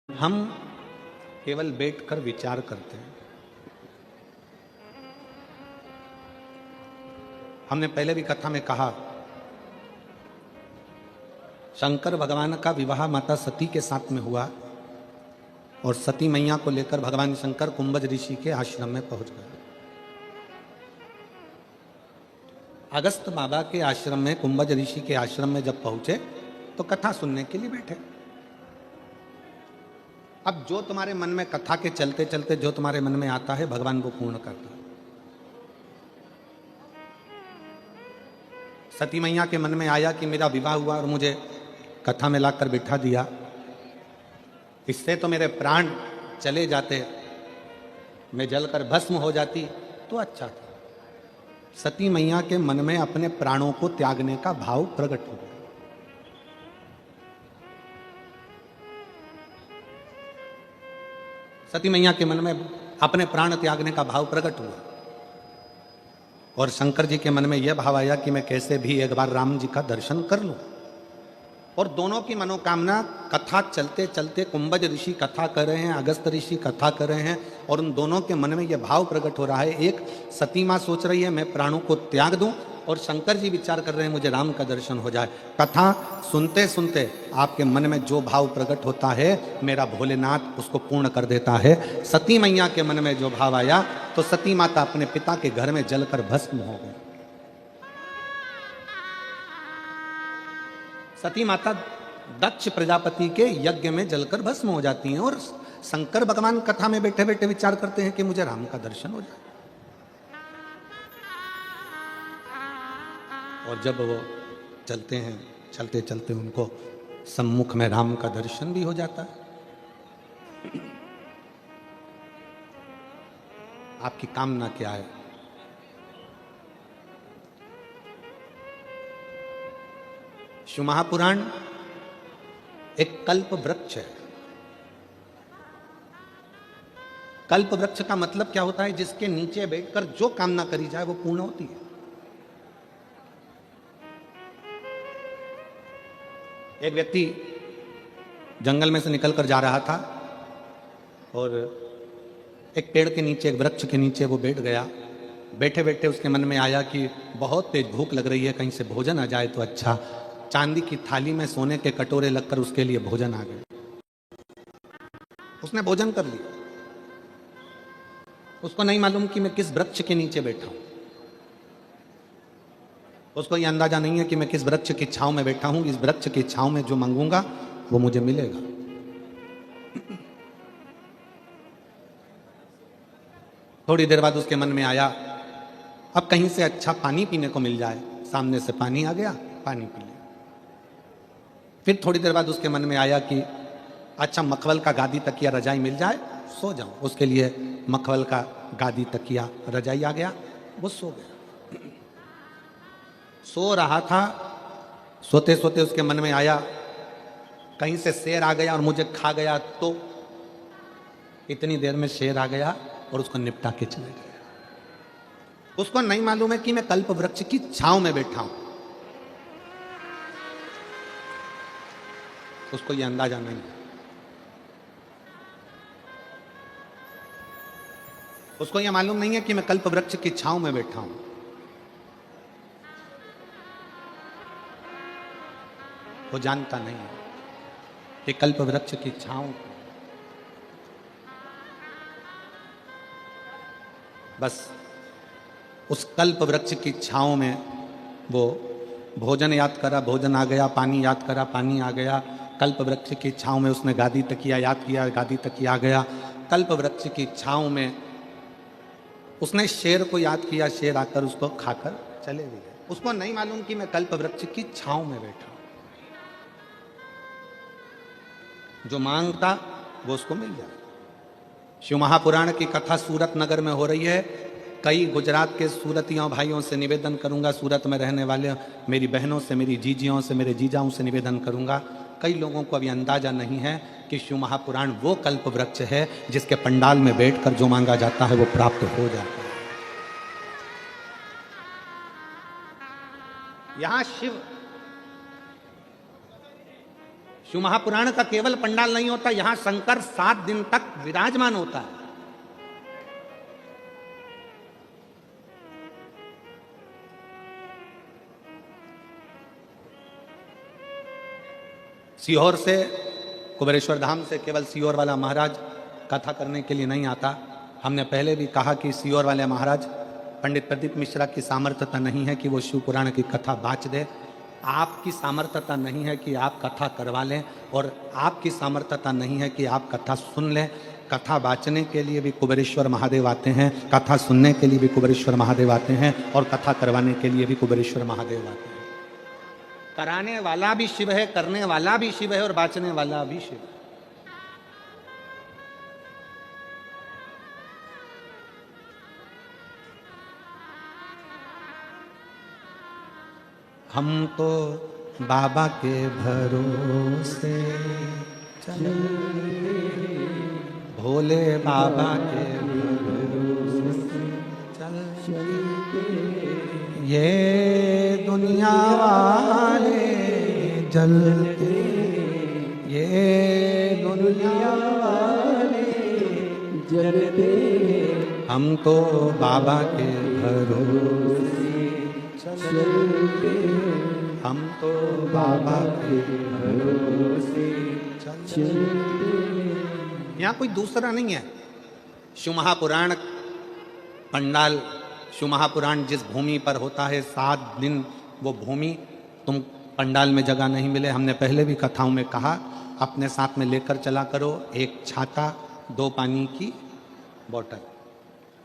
हम केवल बैठकर विचार करते हैं। हमने पहले भी कथा में कहा, शंकर भगवान का विवाह माता सती के साथ में हुआ और सती मैया को लेकर भगवान शंकर कुंभज ऋषि के आश्रम में पहुंच गए। अगस्त बाबा के आश्रम में, कुंभज ऋषि के आश्रम में जब पहुंचे तो कथा सुनने के लिए बैठे। अब जो तुम्हारे मन में कथा के चलते चलते जो तुम्हारे मन में आता है, भगवान वो पूर्ण कर दो। सती मैया के मन में आया कि मेरा विवाह हुआ और मुझे कथा में लाकर बिठा दिया, इससे तो मेरे प्राण चले जाते, मैं जलकर भस्म हो जाती तो अच्छा था। सती मैया के मन में अपने प्राणों को त्यागने का भाव प्रकट हो गया। सती मैया के मन में अपने प्राण त्यागने का भाव प्रकट हुआ और शंकर जी के मन में यह भाव आया कि मैं कैसे भी एक बार राम जी का दर्शन कर लूं। और दोनों की मनोकामना, कथा चलते चलते कुंभज ऋषि कथा कर रहे हैं, अगस्त ऋषि कथा कर रहे हैं और उन दोनों के मन में यह भाव प्रकट हो रहा है। एक सती मां सोच रही है मैं प्राणों को त्याग दूं और शंकर जी विचार कर रहे हैं मुझे राम का दर्शन हो जाए। कथा सुनते सुनते आपके मन में जो भाव प्रकट होता है, मेरा भोलेनाथ उसको पूर्ण कर देता है। सती मैया के मन में जो भाव आया तो सती माता अपने पिता के घर में जलकर भस्म हो गई। सती माता दक्ष प्रजापति के यज्ञ में जलकर भस्म हो जाती हैं और शंकर भगवान कथा में बैठे बैठे विचार करते हैं कि मुझे राम का दर्शन हो जाए। और जब वो चलते हैं, चलते चलते उनको सम्मुख में राम का दर्शन भी हो जाता है। आपकी कामना क्या है? शिव महापुराण एक कल्प वृक्ष है। कल्प वृक्ष का मतलब क्या होता है? जिसके नीचे बैठकर जो कामना करी जाए वो पूर्ण होती है। एक व्यक्ति जंगल में से निकलकर जा रहा था और एक पेड़ के नीचे, एक वृक्ष के नीचे वो बैठ गया। बैठे बैठे उसके मन में आया कि बहुत तेज भूख लग रही है, कहीं से भोजन आ जाए तो अच्छा। चांदी की थाली में सोने के कटोरे लगकर उसके लिए भोजन आ गए। उसने भोजन कर लिया। उसको नहीं मालूम कि मैं किस वृक्ष के नीचे बैठा हूं। उसको यह अंदाजा नहीं है कि मैं किस वृक्ष की छांव में बैठा हूं। इस वृक्ष की छांव में जो मांगूंगा वो मुझे मिलेगा। थोड़ी देर बाद उसके मन में आया अब कहीं से अच्छा पानी पीने को मिल जाए। सामने से पानी आ गया, पानी पी लिया। फिर थोड़ी देर बाद उसके मन में आया कि अच्छा मखमल का गादी तकिया रजाई मिल जाए, सो जाऊं। उसके लिए मखमल का गादी तकिया रजाई आ गया, वो सो गया। सो रहा था, सोते सोते उसके मन में आया कहीं से शेर आ गया और मुझे खा गया तो। इतनी देर में शेर आ गया और उसको निपटा के चले गया। उसको नहीं मालूम है कि मैं कल्प वृक्ष की छांव में बैठा हूं। उसको यह अंदाजा नहीं है। उसको यह मालूम नहीं है कि मैं कल्प वृक्ष की छांव में बैठा हूं। वो जानता नहीं है कि कल्प वृक्ष की छांव, बस उस कल्प वृक्ष की छांव में वो भोजन याद करा, भोजन आ गया। पानी याद करा, पानी आ गया। कल्प वृक्ष की छांव में उसने गादी तकिया याद किया, गादी तकिया आ गया। कल्प वृक्ष की छांव में उसने शेर को याद किया, शेर आकर उसको खाकर चले भी गए। उसको नहीं मालूम कि मैं कल्प वृक्ष की छांव में बैठा हूं। जो मांगता वो उसको मिल जाए। शिव महापुराण की कथा सूरत नगर में हो रही है। कई गुजरात के सूरतियों भाइयों से निवेदन करूंगा, सूरत में रहने वाले मेरी बहनों से, मेरी जीजियों से, मेरे जीजाओं से निवेदन करूंगा। कई लोगों को अभी अंदाजा नहीं है कि शिव महापुराण वो कल्प वृक्ष है जिसके पंडाल में बैठकर जो मांगा जाता है वो प्राप्त हो जाता है। यहां शिव महापुराण का केवल पंडाल नहीं होता, यहां शंकर 7 दिन तक विराजमान होता है। सीहोर से, कुबेरेश्वर धाम से केवल सीहोर वाला महाराज कथा करने के लिए नहीं आता। हमने पहले भी कहा कि सीहोर वाले महाराज पंडित प्रदीप मिश्रा की सामर्थ्यता नहीं है कि वो शिव पुराण की कथा बाँच दे। आपकी सामर्थ्यता नहीं है कि आप कथा करवा लें, और आपकी सामर्थ्यता नहीं है कि आप कथा सुन लें। कथा बाँचने के लिए भी कुबेरेश्वर महादेव आते हैं, कथा सुनने के लिए भी कुबेरेश्वर महादेव आते हैं, और कथा करवाने के लिए भी कुबेरेश्वर महादेव आते हैं। कराने वाला भी शिव है, करने वाला भी शिव है, और बाँचने वाला भी शिव है। हम तो बाबा के भरोसे चलते, भोले बाबा के भरोसे चलते, ये दुनिया वाले जलते, ये दुनिया वाले जलते, हम तो बाबा के भरोसे चलते, हम तो बाबा के भरोसे चलते। यहाँ कोई दूसरा नहीं है। शिव महापुराण पंडाल, शिव महापुराण जिस भूमि पर होता है 7 दिन, वो भूमि तुम पंडाल में जगह नहीं मिले। हमने पहले भी कथाओं में कहा, अपने साथ में लेकर चला करो 1 छाता, 2 पानी की बोतल,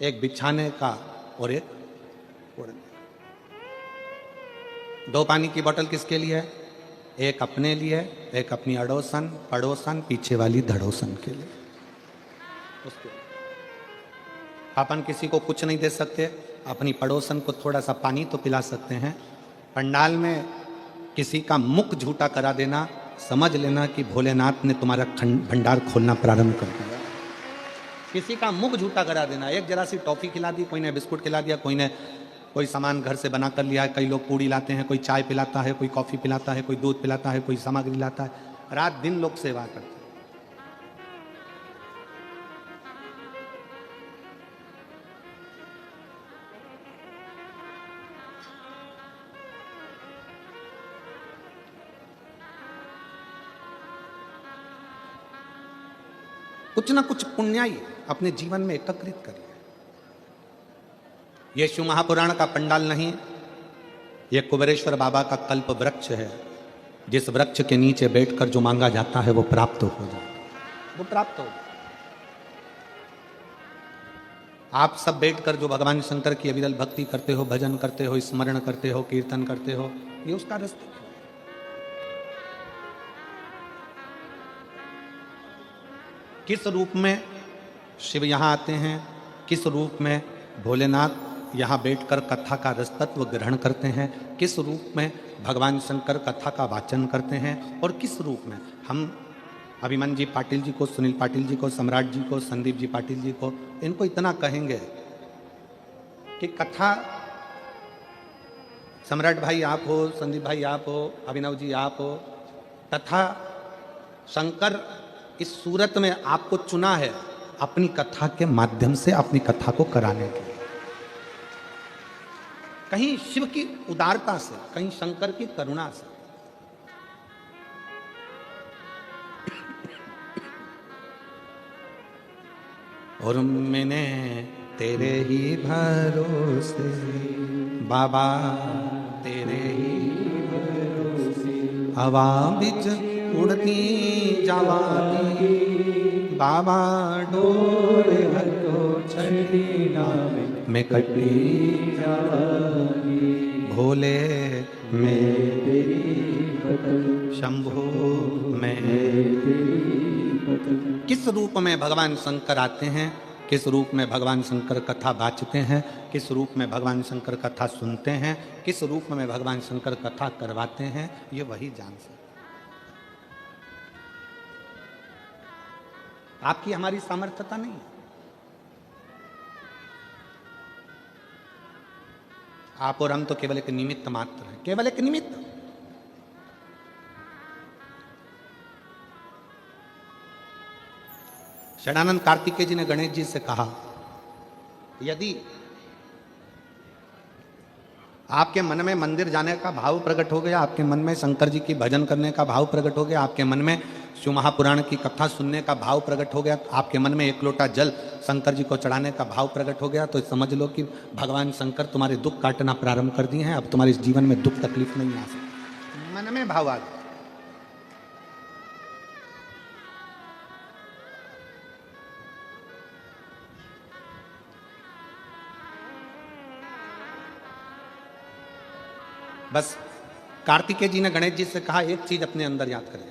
1 बिछाने का और 1 ओढ़ने। 2 पानी की बोतल किसके लिए है? 1 अपने लिए, 1 अपनी अड़ोसन पड़ोसन पीछे वाली धड़ोसन के लिए। उसके अपन किसी को कुछ नहीं दे सकते, अपनी पड़ोसन को थोड़ा सा पानी तो पिला सकते हैं। पंडाल में किसी का मुख झूठा करा देना, समझ लेना कि भोलेनाथ ने तुम्हारा भंडार खोलना प्रारंभ कर दिया। किसी का मुख झूठा करा देना, एक जरा सी टॉफी खिला दी, कोई ने बिस्कुट खिला दिया, कोई ने कोई सामान घर से बना कर लिया है। कई लोग पूड़ी लाते हैं, कोई चाय पिलाता है, कोई कॉफ़ी पिलाता है, कोई दूध पिलाता है, कोई सामग्री लाता है। रात दिन लोग सेवा करते हैं। कुछ ना कुछ पुण्याई अपने जीवन में एकत्रित करिए। यह शिव महापुराण का पंडाल नहीं, यह कुबेरेश्वर बाबा का कल्प वृक्ष है, जिस वृक्ष के नीचे बैठकर जो मांगा जाता है वो प्राप्त हो जाता है, वो प्राप्त हो। आप सब बैठकर जो भगवान शंकर की अविरल भक्ति करते हो, भजन करते हो, स्मरण करते हो, कीर्तन करते हो, ये उसका रास्ता है। किस रूप में शिव यहाँ आते हैं, किस रूप में भोलेनाथ यहाँ बैठकर कथा का रसतत्व ग्रहण करते हैं, किस रूप में भगवान शंकर कथा का वाचन करते हैं, और किस रूप में हम अभिमन्यु जी पाटिल जी को, सुनील पाटिल जी को, सम्राट जी को, संदीप जी पाटिल जी को, इनको इतना कहेंगे कि कथा, सम्राट भाई आप हो, संदीप भाई आप हो, अभिनव जी आप हो, तथा शंकर इस सूरत में आपको चुना है अपनी कथा के माध्यम से अपनी कथा को कराने के लिए। कहीं शिव की उदारता से, कहीं शंकर की करुणा से। और मैंने तेरे ही भरोसे बाबा, तेरे ही भरोसे हवा बिच उड़ती जवानी बाबा, डोरे हटो छड़ी नामे मैं कटी जवानी, भोले मैं तेरी शंभो मैं तेरी। किस रूप में भगवान शंकर आते हैं, किस रूप में भगवान शंकर कथा बाँचते हैं, किस रूप में भगवान शंकर कथा सुनते हैं, किस रूप में भगवान शंकर कथा करवाते हैं, ये वही जान सकते। आपकी हमारी सामर्थ्यता नहीं है। आप और हम तो केवल एक निमित्त मात्र हैं, केवल एक निमित्त। षडानंद कार्तिकेय जी ने गणेश जी से कहा, यदि आपके मन में मंदिर जाने का भाव प्रकट हो गया, आपके मन में शंकर जी की भजन करने का भाव प्रकट हो गया, आपके मन में शिव महापुराण की कथा सुनने का भाव प्रकट हो गया, आपके मन में एक लोटा जल शंकर जी को चढ़ाने का भाव प्रकट हो गया, तो समझ लो कि भगवान शंकर तुम्हारे दुख काटना प्रारंभ कर दिए हैं। अब तुम्हारे इस जीवन में दुख तकलीफ नहीं आ सकती। मन में भाव आ गया। बस कार्तिकेय जी ने गणेश जी से कहा, एक चीज अपने अंदर याद करिए,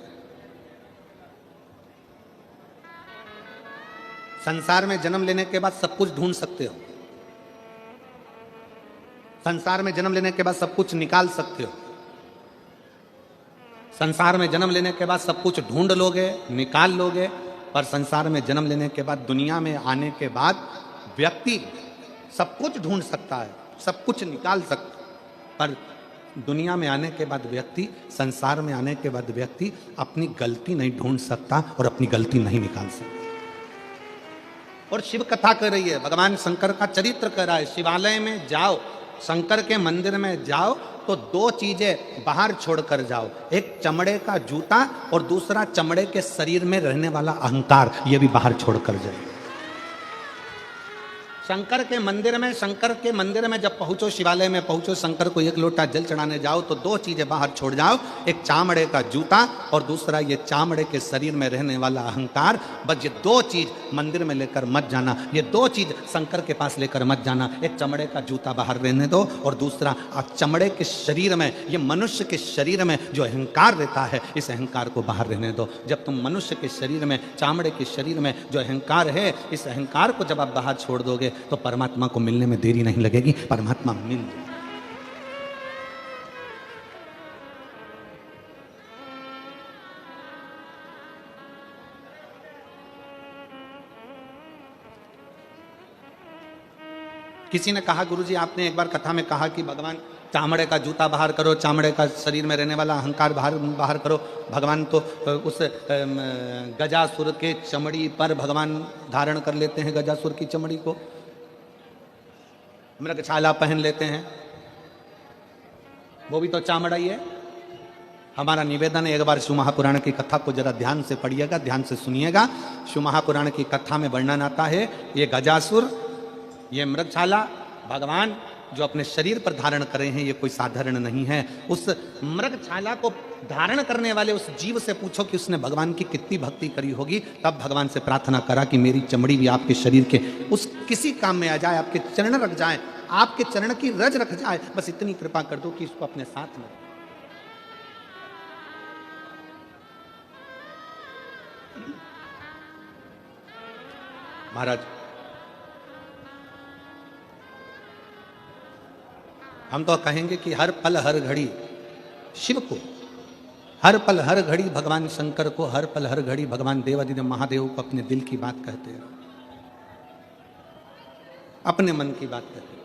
संसार में जन्म लेने के बाद सब कुछ ढूंढ सकते हो, संसार में जन्म लेने के बाद सब कुछ निकाल सकते हो, संसार में जन्म लेने के बाद सब कुछ ढूंढ लोगे, निकाल लोगे, पर संसार में जन्म लेने के बाद, दुनिया में आने के बाद व्यक्ति सब कुछ ढूंढ सकता है, सब कुछ निकाल सकता है, पर दुनिया में आने के बाद व्यक्ति, संसार में आने के बाद व्यक्ति अपनी गलती नहीं ढूंढ सकता और अपनी गलती नहीं निकाल सकता। और शिव कथा कर रही है, भगवान शंकर का चरित्र कर रहा है। शिवालय में जाओ, शंकर के मंदिर में जाओ तो दो चीजें बाहर छोड़कर जाओ, एक चमड़े का जूता और दूसरा चमड़े के शरीर में रहने वाला अहंकार, ये भी बाहर छोड़कर जाए। शंकर के मंदिर में जब पहुंचो, शिवालय में पहुंचो, शंकर को एक लोटा जल चढ़ाने जाओ तो दो चीजें बाहर छोड़ जाओ, एक चामड़े का जूता और दूसरा ये चामड़े के शरीर में रहने वाला अहंकार। बस ये दो चीज मंदिर में लेकर मत जाना, ये दो चीज शंकर के पास लेकर मत जाना। एक चमड़े का जूता बाहर रहने दो और दूसरा चमड़े के शरीर में, ये मनुष्य के शरीर में जो अहंकार रहता है, इस अहंकार को बाहर रहने दो। जब तुम मनुष्य के शरीर में, चामड़े के शरीर में जो अहंकार है, इस अहंकार को जब आप बाहर छोड़ दोगे तो परमात्मा को मिलने में देरी नहीं लगेगी, परमात्मा मिल जाएगा। किसी ने कहा, गुरुजी आपने एक बार कथा में कहा कि भगवान चामड़े का जूता बाहर करो, चामड़े का शरीर में रहने वाला अहंकार बाहर करो। भगवान तो उस गजासुर के चमड़ी पर भगवान धारण कर लेते हैं, गजासुर की चमड़ी को मृगछाला पहन लेते हैं, वो भी तो चामड़ा ही है। हमारा निवेदन है, एक बार शिव महापुराण की कथा को जरा ध्यान से पढ़िएगा, ध्यान से सुनिएगा। शिव महापुराण की कथा में वर्णन आता है, ये गजासुर, ये मृगछाला, भगवान जो अपने शरीर पर धारण करे हैं, ये कोई साधारण नहीं है। उस मृगछाला को धारण करने वाले उस जीव से पूछो कि उसने भगवान की कितनी भक्ति करी होगी। तब भगवान से प्रार्थना करा कि मेरी चमड़ी भी आपके शरीर के उस किसी काम में आ जाए, आपके चरण रख जाए, आपके चरण की रज रख जाए, बस इतनी कृपा कर दो कि इसको अपने साथ में। महाराज, हम तो कहेंगे कि हर पल हर घड़ी शिव को, हर पल हर घड़ी भगवान शंकर को, हर पल हर घड़ी भगवान देवादिदेव महादेव को अपने दिल की बात कहते हैं, अपने मन की बात कहते हैं,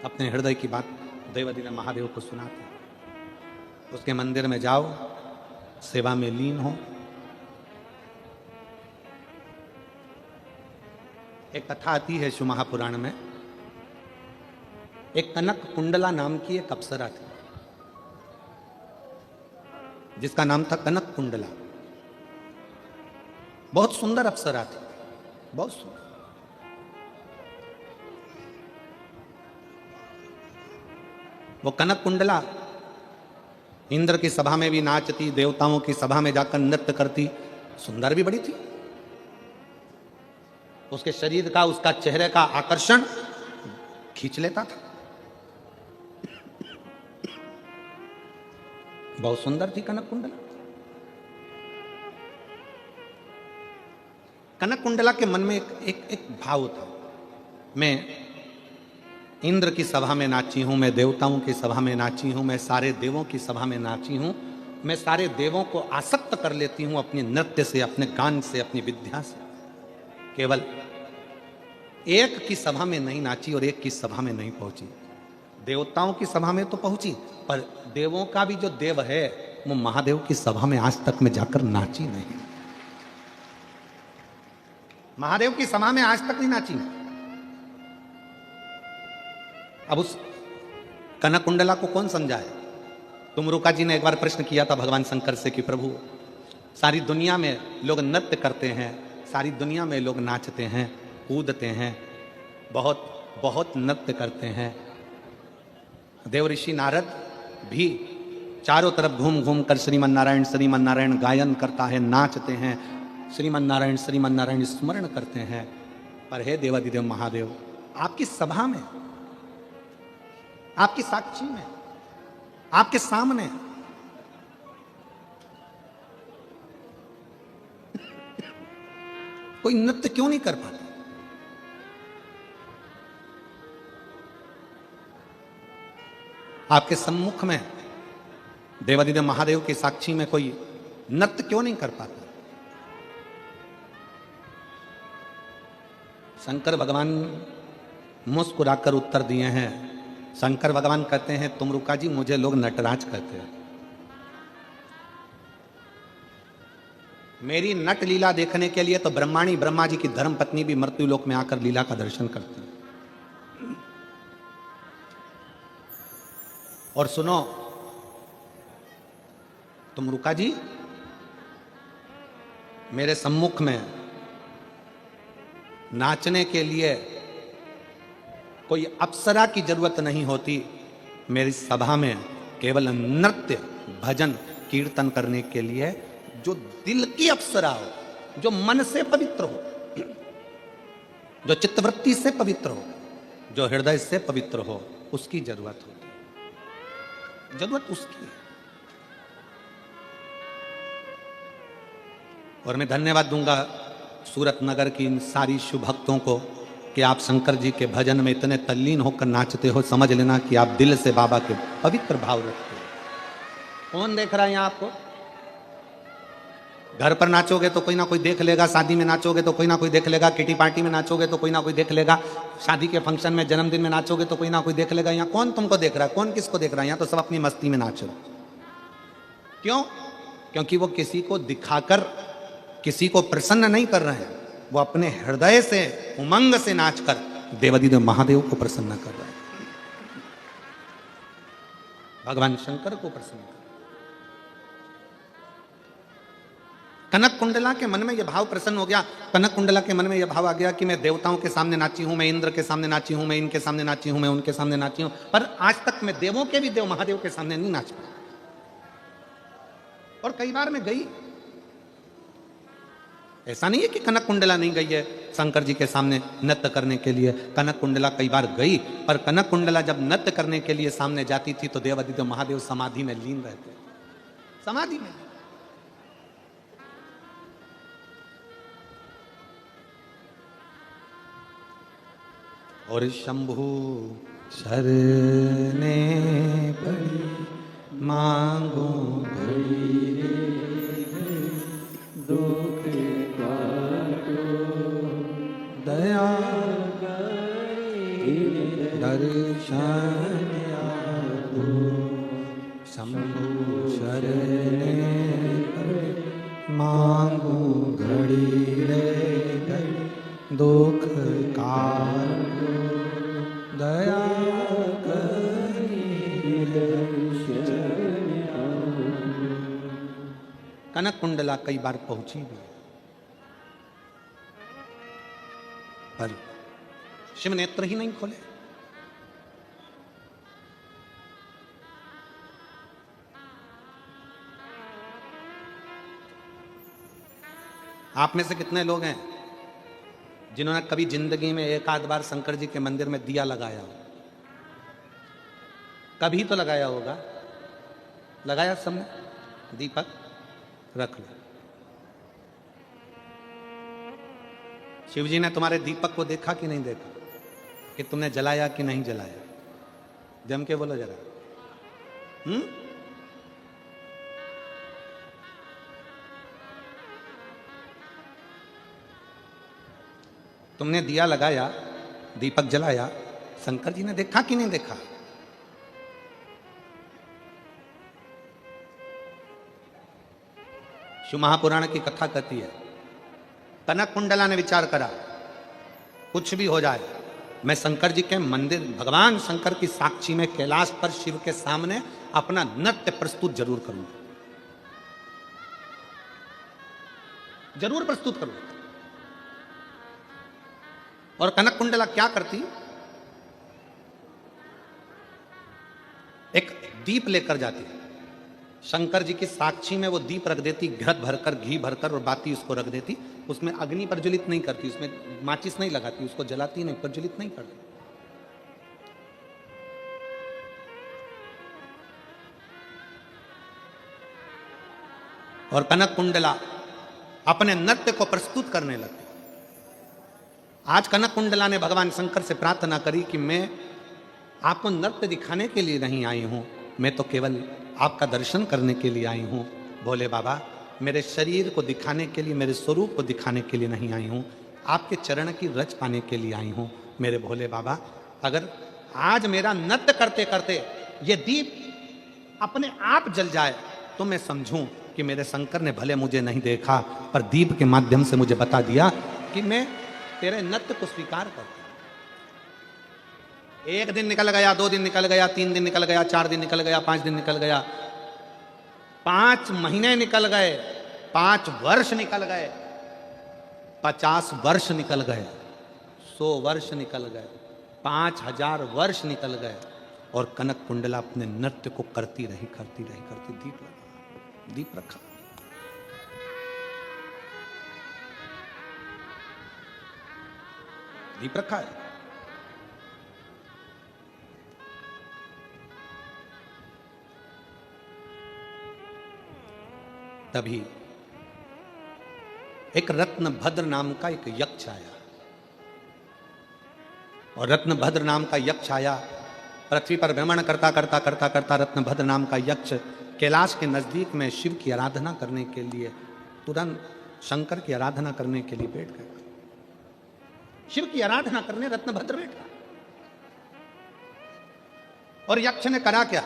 अपने हृदय की बात देवादिदेव महादेव को सुनाते हैं। उसके मंदिर में जाओ, सेवा में लीन हो। एक कथा आती है शिव महापुराण में, एक कनक कुंडला नाम की एक अप्सरा थी, जिसका नाम था कनक कुंडला। बहुत सुंदर अप्सरा थी, बहुत सुंदर। वो कनक कुंडला इंद्र की सभा में भी नाचती, देवताओं की सभा में जाकर नृत्य करती, सुंदर भी बड़ी थी। उसके शरीर का, उसका चेहरे का आकर्षण खींच लेता था। बहुत सुंदर थी कनक कुंडला। कनक कुंडला के मन में एक भाव था, मैं इंद्र की सभा में नाची हूं, मैं देवताओं की सभा में नाची हूं, मैं सारे देवों की सभा में नाची हूं, मैं सारे देवों को आसक्त कर लेती हूं अपने नृत्य से, अपने गान से, अपनी विद्या से। केवल एक की सभा में नहीं नाची और एक की सभा में नहीं पहुंची। देवताओं की सभा में तो पहुंची, पर देवों का भी जो देव है, वो महादेव की सभा में आज तक मैं जाकर नाची नहीं। महादेव की सभा में आज तक नहीं नाची। अब उस कनक कुंडला को कौन समझाए? तुमरुका जी ने एक बार प्रश्न किया था भगवान शंकर से कि प्रभु, सारी दुनिया में लोग नृत्य करते हैं, सारी दुनिया में लोग नाचते हैं, कूदते हैं, बहुत बहुत नृत्य करते हैं। देव ऋषि नारद भी चारों तरफ घूम घूम कर श्रीमन नारायण गायन करता है, नाचते हैं, श्रीमन नारायण स्मरण करते हैं। पर हे देवादिदेव महादेव, आपकी सभा में, आपकी साक्षी में, आपके सामने कोई नृत्य क्यों नहीं कर पाता? आपके सम्मुख में देवादिदेव महादेव की साक्षी में कोई नृत्य क्यों नहीं कर पाता? शंकर भगवान मुस्कुराकर उत्तर दिए हैं। शंकर भगवान कहते हैं, तुमरुका जी, मुझे लोग नटराज कहते हैं। मेरी नट लीला देखने के लिए तो ब्रह्माणी ब्रह्मा जी की धर्म पत्नी भी मृत्यु लोक में आकर लीला का दर्शन करती है। और सुनो तुमरुका जी, मेरे सम्मुख में नाचने के लिए कोई अप्सरा की जरूरत नहीं होती। मेरी सभा में केवल नृत्य, भजन, कीर्तन करने के लिए जो दिल की अप्सरा हो, जो मन से पवित्र हो, जो चित्तवृत्ति से पवित्र हो, जो हृदय से पवित्र हो, उसकी जरूरत होती है। जरूरत उसकी है। और मैं धन्यवाद दूंगा सूरत नगर की इन सारी शुभ भक्तों को कि आप शंकर जी के भजन में इतने तल्लीन होकर नाचते हो। समझ लेना कि आप दिल से बाबा के पवित्र भाव रखते हो। कौन देख रहा है यहाँ आपको? घर पर नाचोगे तो कोई ना कोई देख लेगा, शादी में नाचोगे तो कोई ना कोई देख लेगा, किटी पार्टी में नाचोगे तो कोई ना कोई देख लेगा, शादी के फंक्शन में, जन्मदिन में नाचोगे तो कोई ना कोई देख लेगा। यहाँ कौन तुमको देख रहा है? कौन किसको देख रहा है? यहाँ तो सब अपनी मस्ती में नाचो। क्यों? क्योंकि वो किसी को दिखाकर किसी को प्रसन्न नहीं कर रहे हैं, वो अपने हृदय से, उमंग से नाचकर देवादिदेव महादेव को प्रसन्न कर रहे हैं, भगवान शंकर को प्रसन्न कर। कनक कुंडला के मन में यह भाव प्रसन्न हो गया। कनक कुंडला के मन में यह भाव आ गया कि मैं देवताओं के सामने नाची हूं, मैं इंद्र के सामने नाची हूं, मैं इनके सामने नाची हूं, मैं उनके सामने नाची हूं, पर आज तक मैं देवों के भी देव महादेव के सामने नहीं नाच पाया। और कई बार मैं गई, ऐसा नहीं है कि कनक कुंडला नहीं गई है शंकर जी के सामने नृत्य करने के लिए। कनक कुंडला कई बार गई, पर कनक कुंडला जब नृत्य करने के लिए सामने जाती थी तो देवादिदेव महादेव समाधि में लीन रहते, समाधि में। और शंभु शरणे पड़ी मांगो घड़ी दुख काटो दया दर्शन दो। शंभु शरणे पड़ी मांगो घड़ी रे घड़ी दुख काटो दया कनक कुंडला कई बार पहुंची भी, पर शिव नेत्र ही नहीं खोले। आप में से कितने लोग हैं जिन्होंने कभी जिंदगी में एक आध बार शंकर जी के मंदिर में दिया लगाया हो? कभी तो लगाया होगा। लगाया सबने? दीपक रख लो। शिव जी ने तुम्हारे दीपक को देखा कि नहीं देखा, कि तुमने जलाया कि नहीं जलाया? जम के बोलो जरा। तुमने दिया लगाया, दीपक जलाया, शंकर जी ने देखा कि नहीं देखा? शिव महापुराण की कथा कहती है, कनक कुंडला ने विचार करा, कुछ भी हो जाए मैं शंकर जी के मंदिर, भगवान शंकर की साक्षी में कैलाश पर शिव के सामने अपना नृत्य प्रस्तुत जरूर करूंगा, जरूर प्रस्तुत करूंगा। और कनक कुंडला क्या करती, एक दीप लेकर जाती, शंकर जी की साक्षी में वो दीप रख देती, घृत भरकर, घी भरकर और बाती उसको रख देती, उसमें अग्नि प्रज्वलित नहीं करती, उसमें माचिस नहीं लगाती, उसको जलाती नहीं, प्रज्वलित नहीं करती। और कनक कुंडला अपने नृत्य को प्रस्तुत करने लगती। आज कनक कुंडला ने भगवान शंकर से प्रार्थना करी कि मैं आपको नृत्य दिखाने के लिए नहीं आई हूं, मैं तो केवल आपका दर्शन करने के लिए आई हूं। भोले बाबा, मेरे शरीर को दिखाने के लिए, मेरे स्वरूप को दिखाने के लिए नहीं आई हूं, आपके चरण की रज पाने के लिए आई हूं। मेरे भोले बाबा, अगर आज मेरा नृत्य करते करते ये दीप अपने आप जल जाए तो मैं समझूं कि मेरे शंकर ने भले मुझे नहीं देखा, पर दीप के माध्यम से मुझे बता दिया कि मैं तेरे नृत्य को स्वीकार करता। एक दिन निकल गया, 2 दिन निकल गया, 3 दिन निकल गया, 4 दिन निकल गया, 5 दिन निकल गया, 5 महीने निकल गए, 5 वर्ष निकल गए, 50 वर्ष निकल गए, 100 वर्ष निकल गए, 5000 वर्ष निकल गए, और कनक कुंडला अपने नृत्य को करती रही, करती रही, करती, दीप रखा। दीप रखा है। तभी एक रत्नभद्र नाम का एक यक्ष आया, और रत्नभद्र नाम का यक्ष आया, पृथ्वी पर भ्रमण करता करता करता करता रत्नभद्र नाम का यक्ष कैलाश के नजदीक में शिव की आराधना करने के लिए, तुरंत शंकर की आराधना करने के लिए बैठ गया। शिव की आराधना करने रत्नभद्र बैठा, और यक्ष ने करा क्या,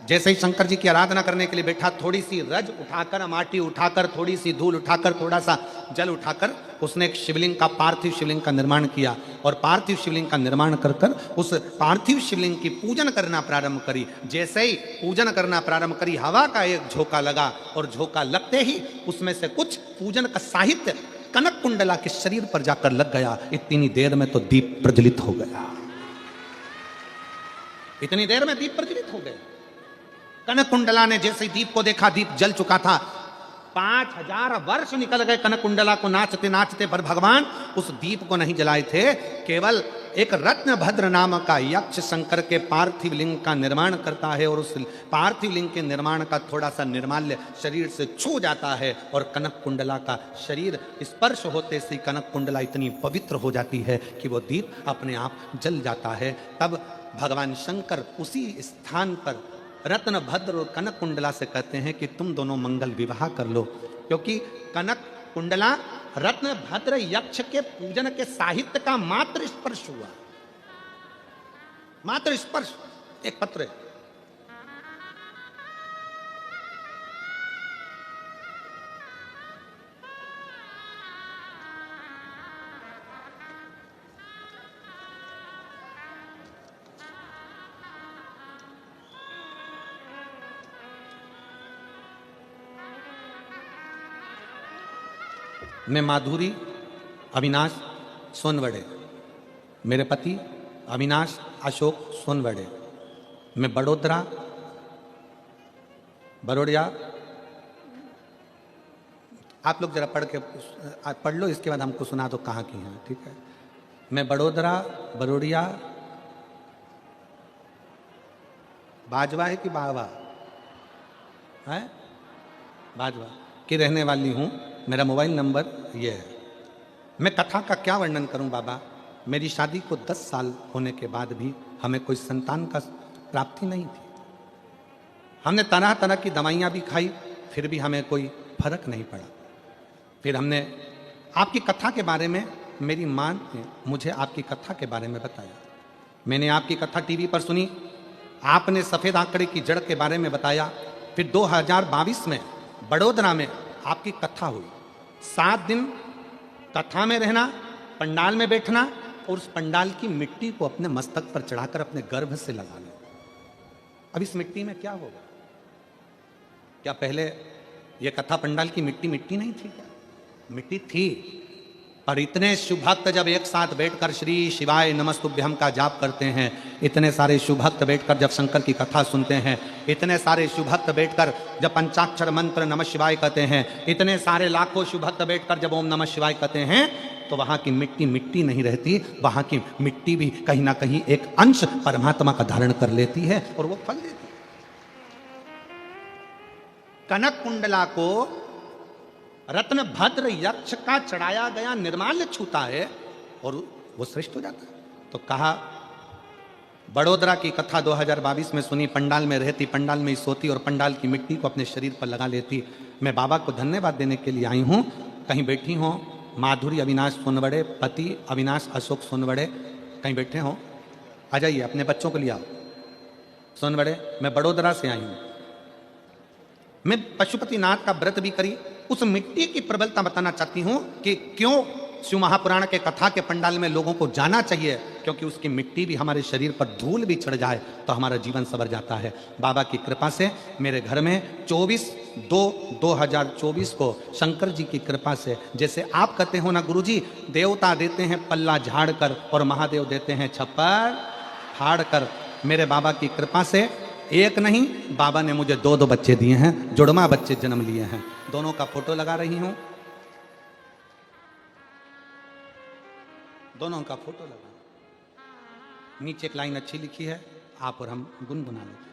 जैसे ही शंकर जी की आराधना करने के लिए बैठा, थोड़ी सी रज उठाकर, माटी उठाकर, थोड़ी सी धूल उठाकर, थोड़ा सा जल उठाकर उसने एक शिवलिंग का, पार्थिव शिवलिंग का निर्माण किया, और पार्थिव शिवलिंग का निर्माण कर कर उस पार्थिव शिवलिंग की पूजन करना प्रारंभ करी। जैसे ही पूजन करना प्रारंभ करी, हवा का एक झोंका लगा, और झोंका लगते ही उसमें से कुछ पूजन का साहित्य कनक कुंडला के शरीर पर जाकर लग गया। इतनी देर में तो दीप प्रज्वलित हो गया, इतनी देर में दीप प्रज्वलित हो गया। कनक कुंडला ने जैसे ही दीप को देखा, दीप जल चुका था। 5000 वर्ष निकल गए कनक कुंडला को नाचते नाचते, पर भगवान उस दीप को नहीं जलाए थे। केवल एक रत्नभद्र नाम का यक्ष शंकर के पार्थिव लिंग का निर्माण करता है, और उस पार्थिव लिंग के निर्माण का थोड़ा सा निर्माल्य शरीर से छू जाता है, और कनक कुंडला का शरीर स्पर्श होते से कनक कुंडला इतनी पवित्र हो जाती है कि वो दीप अपने आप जल जाता है। तब भगवान शंकर उसी स्थान पर रत्नभद्र और कनक कुंडला से कहते हैं कि तुम दोनों मंगल विवाह कर लो, क्योंकि कनक कुंडला रत्नभद्र यक्ष के पूजन के साहित्य का मात्र स्पर्श हुआ, मात्र स्पर्श। एक पत्र है, मैं माधुरी अविनाश सोनवड़े, मेरे पति अविनाश अशोक सोनवड़े, मैं बड़ोड़िया। आप लोग जरा पढ़ लो, इसके बाद हमको सुना दो कहाँ की हैं, ठीक है। मैं बड़ोड़िया बाजवा है कि बावा है, बाजवा की रहने वाली हूँ। मेरा मोबाइल नंबर ये है। मैं कथा का क्या वर्णन करूं बाबा, मेरी शादी को 10 साल होने के बाद भी हमें कोई संतान का प्राप्ति नहीं थी। हमने तरह तरह की दवाइयां भी खाई, फिर भी हमें कोई फर्क नहीं पड़ा। फिर हमने आपकी कथा के बारे में, मेरी माँ ने मुझे आपकी कथा के बारे में बताया। मैंने आपकी कथा टीवी पर सुनी, आपने सफ़ेद आंकड़े की जड़ के बारे में बताया। फिर 2022 में बड़ोदरा में आपकी कथा हुई, 7 दिन कथा में रहना, पंडाल में बैठना और उस पंडाल की मिट्टी को अपने मस्तक पर चढ़ाकर अपने गर्भ से लगा लो। अब इस मिट्टी में क्या होगा? क्या पहले यह कथा पंडाल की मिट्टी मिट्टी नहीं थी क्या? मिट्टी थी, पर इतने शुभ भक्त जब एक साथ बैठकर श्री शिवाय नमस्तुभ्यम का जाप करते हैं, इतने सारे शुभ भक्त बैठकर जब शंकर की कथा सुनते हैं, इतने सारे शुभ भक्त बैठकर जब पंचाक्षर मंत्र नमः शिवाय कहते हैं, इतने सारे लाखों शुभ भक्त बैठकर जब ओम नमः शिवाय कहते हैं, तो वहां की मिट्टी मिट्टी नहीं रहती, वहां की मिट्टी भी कहीं ना कहीं एक अंश परमात्मा का धारण कर लेती है और वो फल देती है। कनक कुंडला को रत्न भद्र यक्ष का चढ़ाया गया निर्माल्य छूता है और वो श्रेष्ठ हो जाता है। तो कहा, बड़ोदरा की कथा 2022 में सुनी, पंडाल में रहती, पंडाल में ही सोती और पंडाल की मिट्टी को अपने शरीर पर लगा लेती। मैं बाबा को धन्यवाद देने के लिए आई हूं। कहीं बैठी हो माधुरी अविनाश सोनवड़े, पति अविनाश अशोक सोनवड़े, कहीं बैठे हो, आ जाइए, अपने बच्चों को ले आओ। सोनवड़े, मैं बड़ोदरा से आई हूं, मैं पशुपतिनाथ का व्रत भी करी। उस मिट्टी की प्रबलता बताना चाहती हूं कि क्यों शिव महापुराण के कथा के पंडाल में लोगों को जाना चाहिए, क्योंकि उसकी मिट्टी भी हमारे शरीर पर धूल भी चढ़ जाए तो हमारा जीवन संवर जाता है। बाबा की कृपा से मेरे घर में 24/2/2024 को शंकर जी की कृपा से, जैसे आप कहते हो ना गुरुजी, देवता देते हैं पल्ला झाड़ कर और महादेव देते हैं छप्पर फाड़ कर, मेरे बाबा की कृपा से एक नहीं, बाबा ने मुझे 2 बच्चे दिए हैं, जुड़वा बच्चे जन्म लिए हैं। दोनों का फोटो लगा रही हूं, दोनों का फोटो लगा। नीचे एक लाइन अच्छी लिखी है, आप और हम गुनगुना लेते।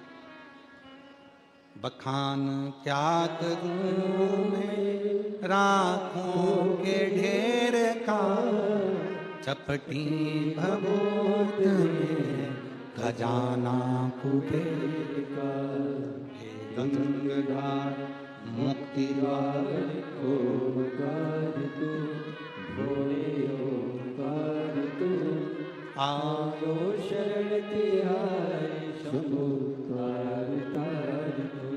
बखान क्या करूं मैं राखों के ढेर का, चपटी भभूत में खजाना कुबेर का, हे गंगाधार मुक्ति द्वार ओंकार तू, भोले ओंकार तू, आयो शरण तिहारी शंभु तार तार तू।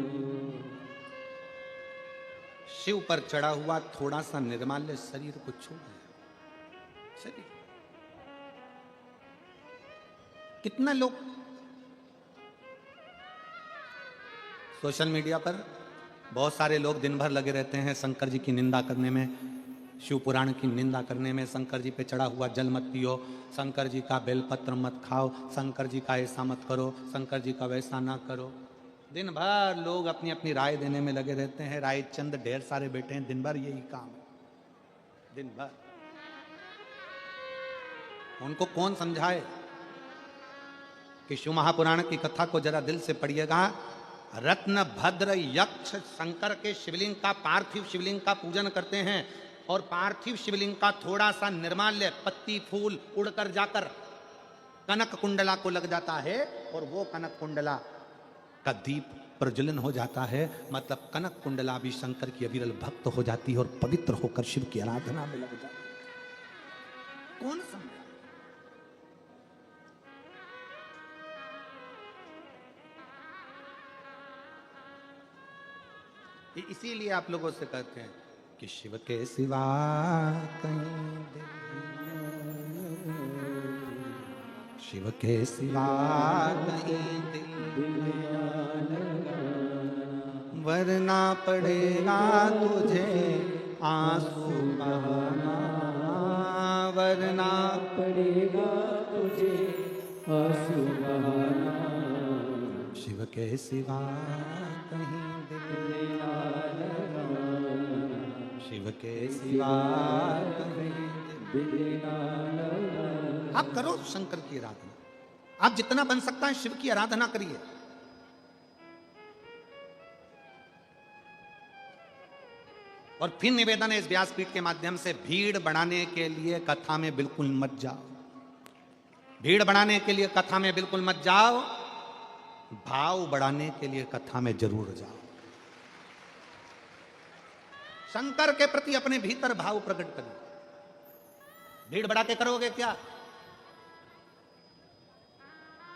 शिव पर चढ़ा हुआ थोड़ा सा निर्माल्य शरीर को छू गया। शरीर कितना लोग सोशल मीडिया पर बहुत सारे लोग दिन भर लगे रहते हैं शंकर जी की निंदा करने में, शिव पुराण की निंदा करने में। शंकर जी पे चढ़ा हुआ जल मत पियो, शंकर जी का बेलपत्र मत खाओ, शंकर जी का ऐसा मत करो, शंकर जी का वैसा ना करो। दिन भर लोग अपनी अपनी राय देने में लगे रहते हैं। राय चंद ढेर सारे बैठे हैं, दिन भर यही काम है, दिन भर। उनको कौन समझाए कि शिव महापुराण की कथा को जरा दिल से पढ़िएगा। रत्न भद्र यक्ष शंकर के शिवलिंग का, पार्थिव शिवलिंग का पूजन करते हैं और पार्थिव शिवलिंग का थोड़ा सा निर्माल्य पत्ती फूल उड़कर जाकर कनक कुंडला को लग जाता है और वो कनक कुंडला का दीप प्रज्वलन हो जाता है। मतलब कनक कुंडला भी शंकर की अविरल भक्त हो जाती है और पवित्र होकर शिव की आराधना में लग जाती है। कौन समझा? इसीलिए आप लोगों से कहते हैं कि शिव के सिवा कहीं दिल, शिव के सिवा कहीं दिल वरना पड़ेगा तुझे आंसू बहाना, वरना पड़ेगा तुझे आंसू बहाना। शिव के सिवा कहीं दिल, शिव के सिवा कहीं दिल। आप करो शंकर की आराधना, आप जितना बन सकता है शिव की आराधना करिए। और फिर निवेदन है इस व्यासपीठ के माध्यम से, भीड़ बढ़ाने के लिए कथा में बिल्कुल मत जाओ, भीड़ बढ़ाने के लिए कथा में बिल्कुल मत जाओ, भाव बढ़ाने के लिए कथा में जरूर जाओ। शंकर के प्रति अपने भीतर भाव प्रकट करिए। भीड़ बढ़ा के करोगे क्या?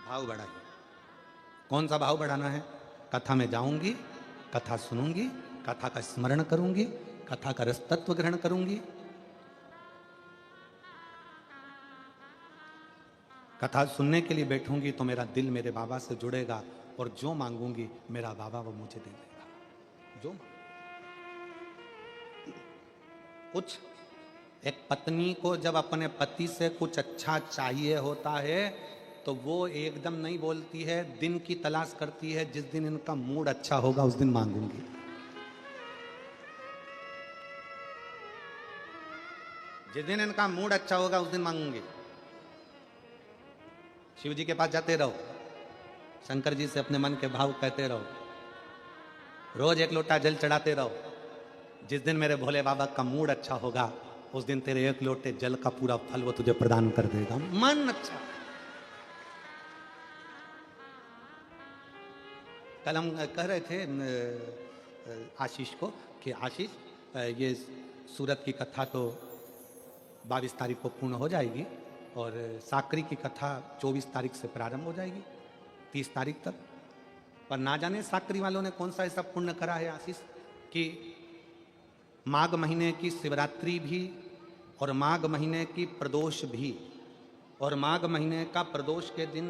भाव बढ़ाइए। कौन सा भाव बढ़ाना है? कथा में जाऊंगी, कथा सुनूंगी, कथा का स्मरण करूंगी, कथा का रस तत्व ग्रहण करूंगी, कथा सुनने के लिए बैठूंगी तो मेरा दिल मेरे बाबा से जुड़ेगा और जो मांगूंगी मेरा बाबा वो मुझे दे देगा। जो कुछ एक पत्नी को जब अपने पति से कुछ अच्छा चाहिए होता है तो वो एकदम नहीं बोलती है, दिन की तलाश करती है, जिस दिन इनका मूड अच्छा होगा उस दिन मांगूंगी। जिस दिन इनका मूड अच्छा होगा उस दिन मांगूंगी। शिव जी के पास जाते रहो, शंकर जी से अपने मन के भाव कहते रहो, रोज एक लोटा जल चढ़ाते रहो। जिस दिन मेरे भोले बाबा का मूड अच्छा होगा उस दिन तेरे एक लोटे जल का पूरा फल वो तुझे प्रदान कर देगा। मन अच्छा। कल हम कह रहे थे आशीष को कि आशीष ये सूरत की कथा तो 22 तारीख को पूर्ण हो जाएगी और साकरी की कथा 24 तारीख से प्रारंभ हो जाएगी 30 तारीख तक। पर ना जाने साकरी वालों ने कौन सा ऐसा पुण्य करा है आशीष कि माघ महीने की शिवरात्रि भी और माघ महीने की प्रदोष भी, और माघ महीने का प्रदोष के दिन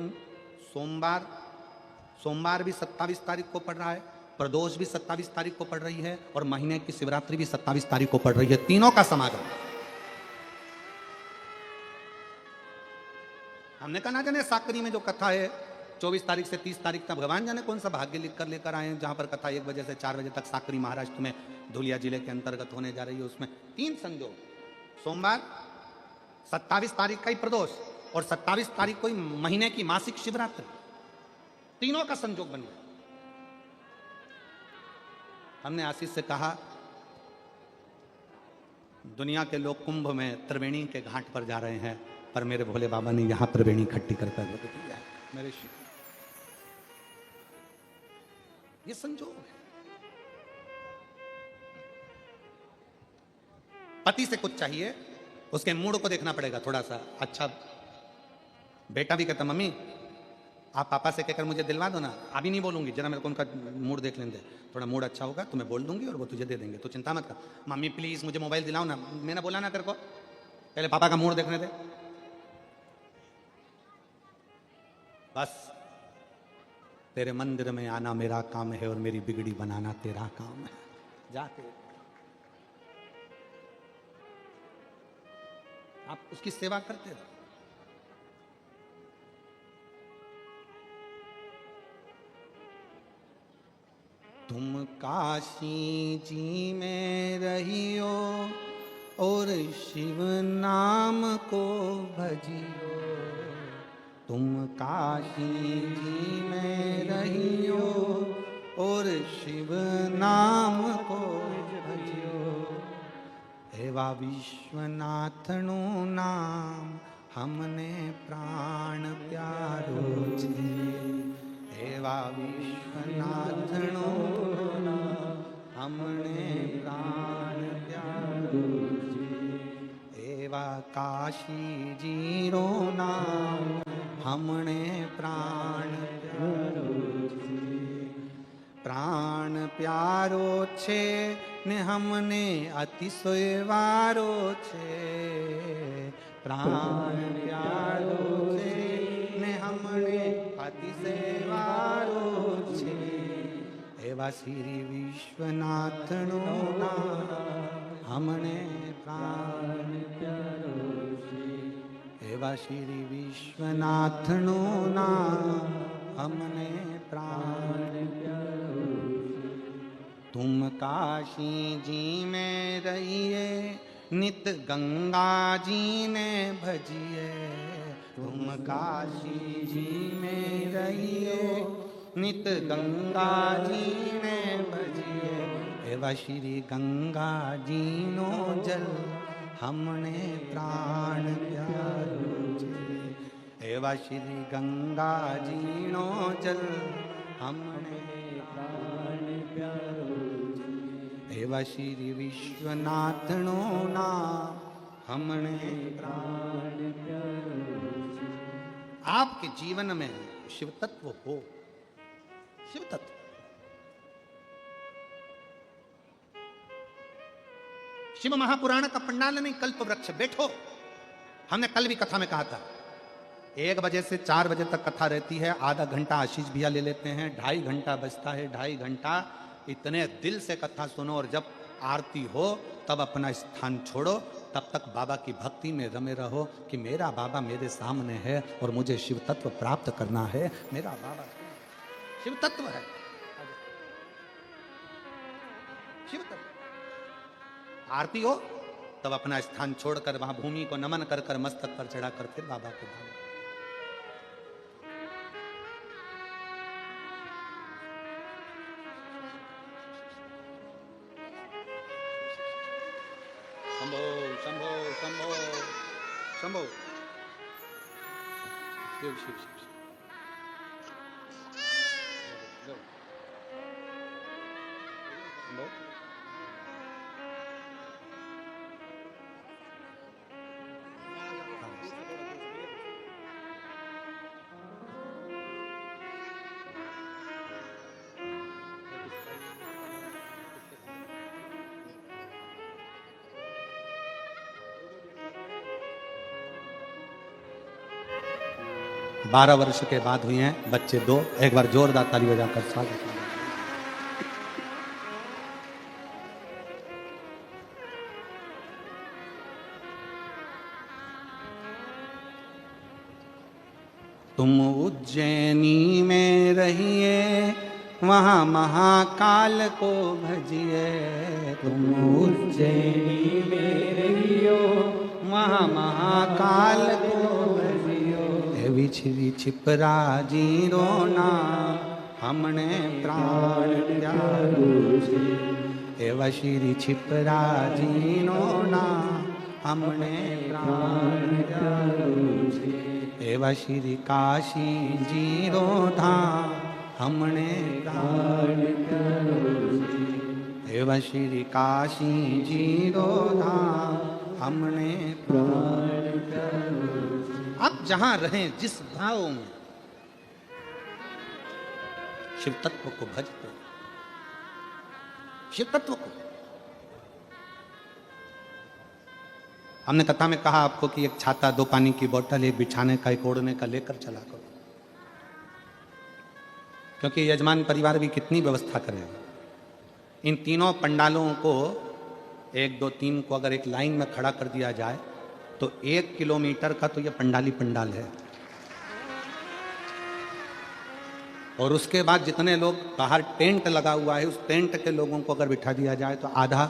सोमवार भी 27 तारीख को पड़ रहा है, प्रदोष भी 27 तारीख को पड़ रही है और महीने की शिवरात्रि भी 27 तारीख को पड़ रही है। तीनों का समागम। हमने कहा ना जाने साकरी में जो कथा है 24 तारीख से 30 तारीख तक, भगवान जाने कौन सा भाग्य लिख कर लेकर आए हैं जहां पर कथा 1 बजे से 4 बजे तक साकरी महाराष्ट्र में धुलिया जिले के अंतर्गत होने जा रही है। उसमें 3 संजोग, सोमवार 27 तारीख का ही प्रदोष और 27 तारीख को ही महीने की मासिक शिवरात्रि, तीनों का संजोग बन गया। हमने आशीष से कहा दुनिया के लोग कुंभ में त्रिवेणी के घाट पर जा रहे हैं पर मेरे भोले बाबा ने यहां त्रिवेणी इकट्ठी कर दिया है। मेरे शिव, ये संजोग है। पति से कुछ चाहिए, उसके मूड को देखना पड़ेगा थोड़ा सा अच्छा। बेटा भी कहता मम्मी आप पापा से कहकर मुझे दिलवा दो ना। अभी नहीं बोलूंगी, जरा मेरे को उनका मूड देख लेंगे, थोड़ा मूड अच्छा होगा तो मैं बोल दूंगी और वो तुझे दे देंगे, तो चिंता मत कर। मम्मी प्लीज मुझे मोबाइल दिलाओ ना। मैंने बोला ना तेरे को, पहले पापा का मूड देखने दे। बस तेरे मंदिर में आना मेरा काम है और मेरी बिगड़ी बनाना तेरा काम है। जाके आप उसकी सेवा करते रहो। तुम काशी जी में रहियो और शिव नाम को भजियो। तुम काशी जी में रहियो और शिव नाम को भजियो। एवा विश्वनाथनु नाम हमने प्राण प्यारो छे। एवा विश्वनाथनु नाम हमने प्राण प्यारो छे। एवा काशी जीरो नाम हमने प्राण प्यारो छे। प्राण प्यारो छे ने हमने अतिशय वारो छे। प्राण प्यारो छे ने हमने अतिशय वारो छे। एवा श्री विश्वनाथनु नाम हमने प्राण प्यारो छे। एवा श्री विश्वनाथनु नाम हमने प्राण प्यारो छे। तुम काशी जी में रहिए नित गंगा जी ने भजिए। तुम काशी जी में रहिए नित गंगा जी ने भजिए। एवा श्री गंगा जी नो जल हमने प्राण प्यारो छे। एवा श्री गंगा जी नो जल हमने प्राण प्यारो छे। एवा श्री विश्वनाथनो नाम हमने प्राण प्यारो छे। आपके जीवन में शिव तत्व हो, शिव तत्व शिव महापुराण का पंडाल नहीं, कल्प वृक्ष। बैठो, हमने कल भी कथा में कहा था 1 बजे से 4 बजे तक कथा रहती है। आधा घंटा आशीष भैया ले लेते हैं, 2.5 घंटा बजता है। 2.5 घंटा इतने दिल से कथा सुनो, और जब आरती हो तब अपना स्थान छोड़ो। तब तक बाबा की भक्ति में रमे रहो कि मेरा बाबा मेरे सामने है और मुझे शिव तत्व प्राप्त करना है। मेरा बाबा शिव तत्व है, शिव तत्व। आरती हो तब अपना स्थान छोड़कर वहां भूमि को नमन कर कर मस्तक पर चढ़ाकर फिर बाबा के धाम। शंभो शंभो शंभो शंभो शिव शिव शिव शंभो। 12 वर्ष के बाद हुए हैं बच्चे 2। एक बार जोरदार ताली बजाकर स्वागत करें। तुम उज्जैनी में रहिए, वहाँ महाकाल को भजिए। तुम उज्जैनी में रहियो, वहाँ महाकाल को भजियो। विछरी छिपरा जी रोना, हमने प्राण त्यागो छे। एवा श्री छिपरा जी रोना, हमने प्राण त्यागो छे। एवा श्री काशी जी रोधा, हमने प्राण त्यागो छे। एवा श्री काशी जी रोधा, हमने प्राण त्यागो छे। आप जहां रहें, जिस भाव में शिव तत्व को भजते, शिव तत्व को। हमने कथा में कहा आपको कि एक छाता, 2 पानी की बोतल, एक बिछाने का, एक ओढ़ने का लेकर चला करो, क्योंकि यजमान परिवार भी कितनी व्यवस्था करेगा। इन तीनों पंडालों को 1 2 3 को अगर एक लाइन में खड़ा कर दिया जाए तो 1 किलोमीटर का तो ये पंडाली पंडाल है। और उसके बाद जितने लोग बाहर टेंट लगा हुआ है, उस टेंट के लोगों को अगर बिठा दिया जाए तो आधा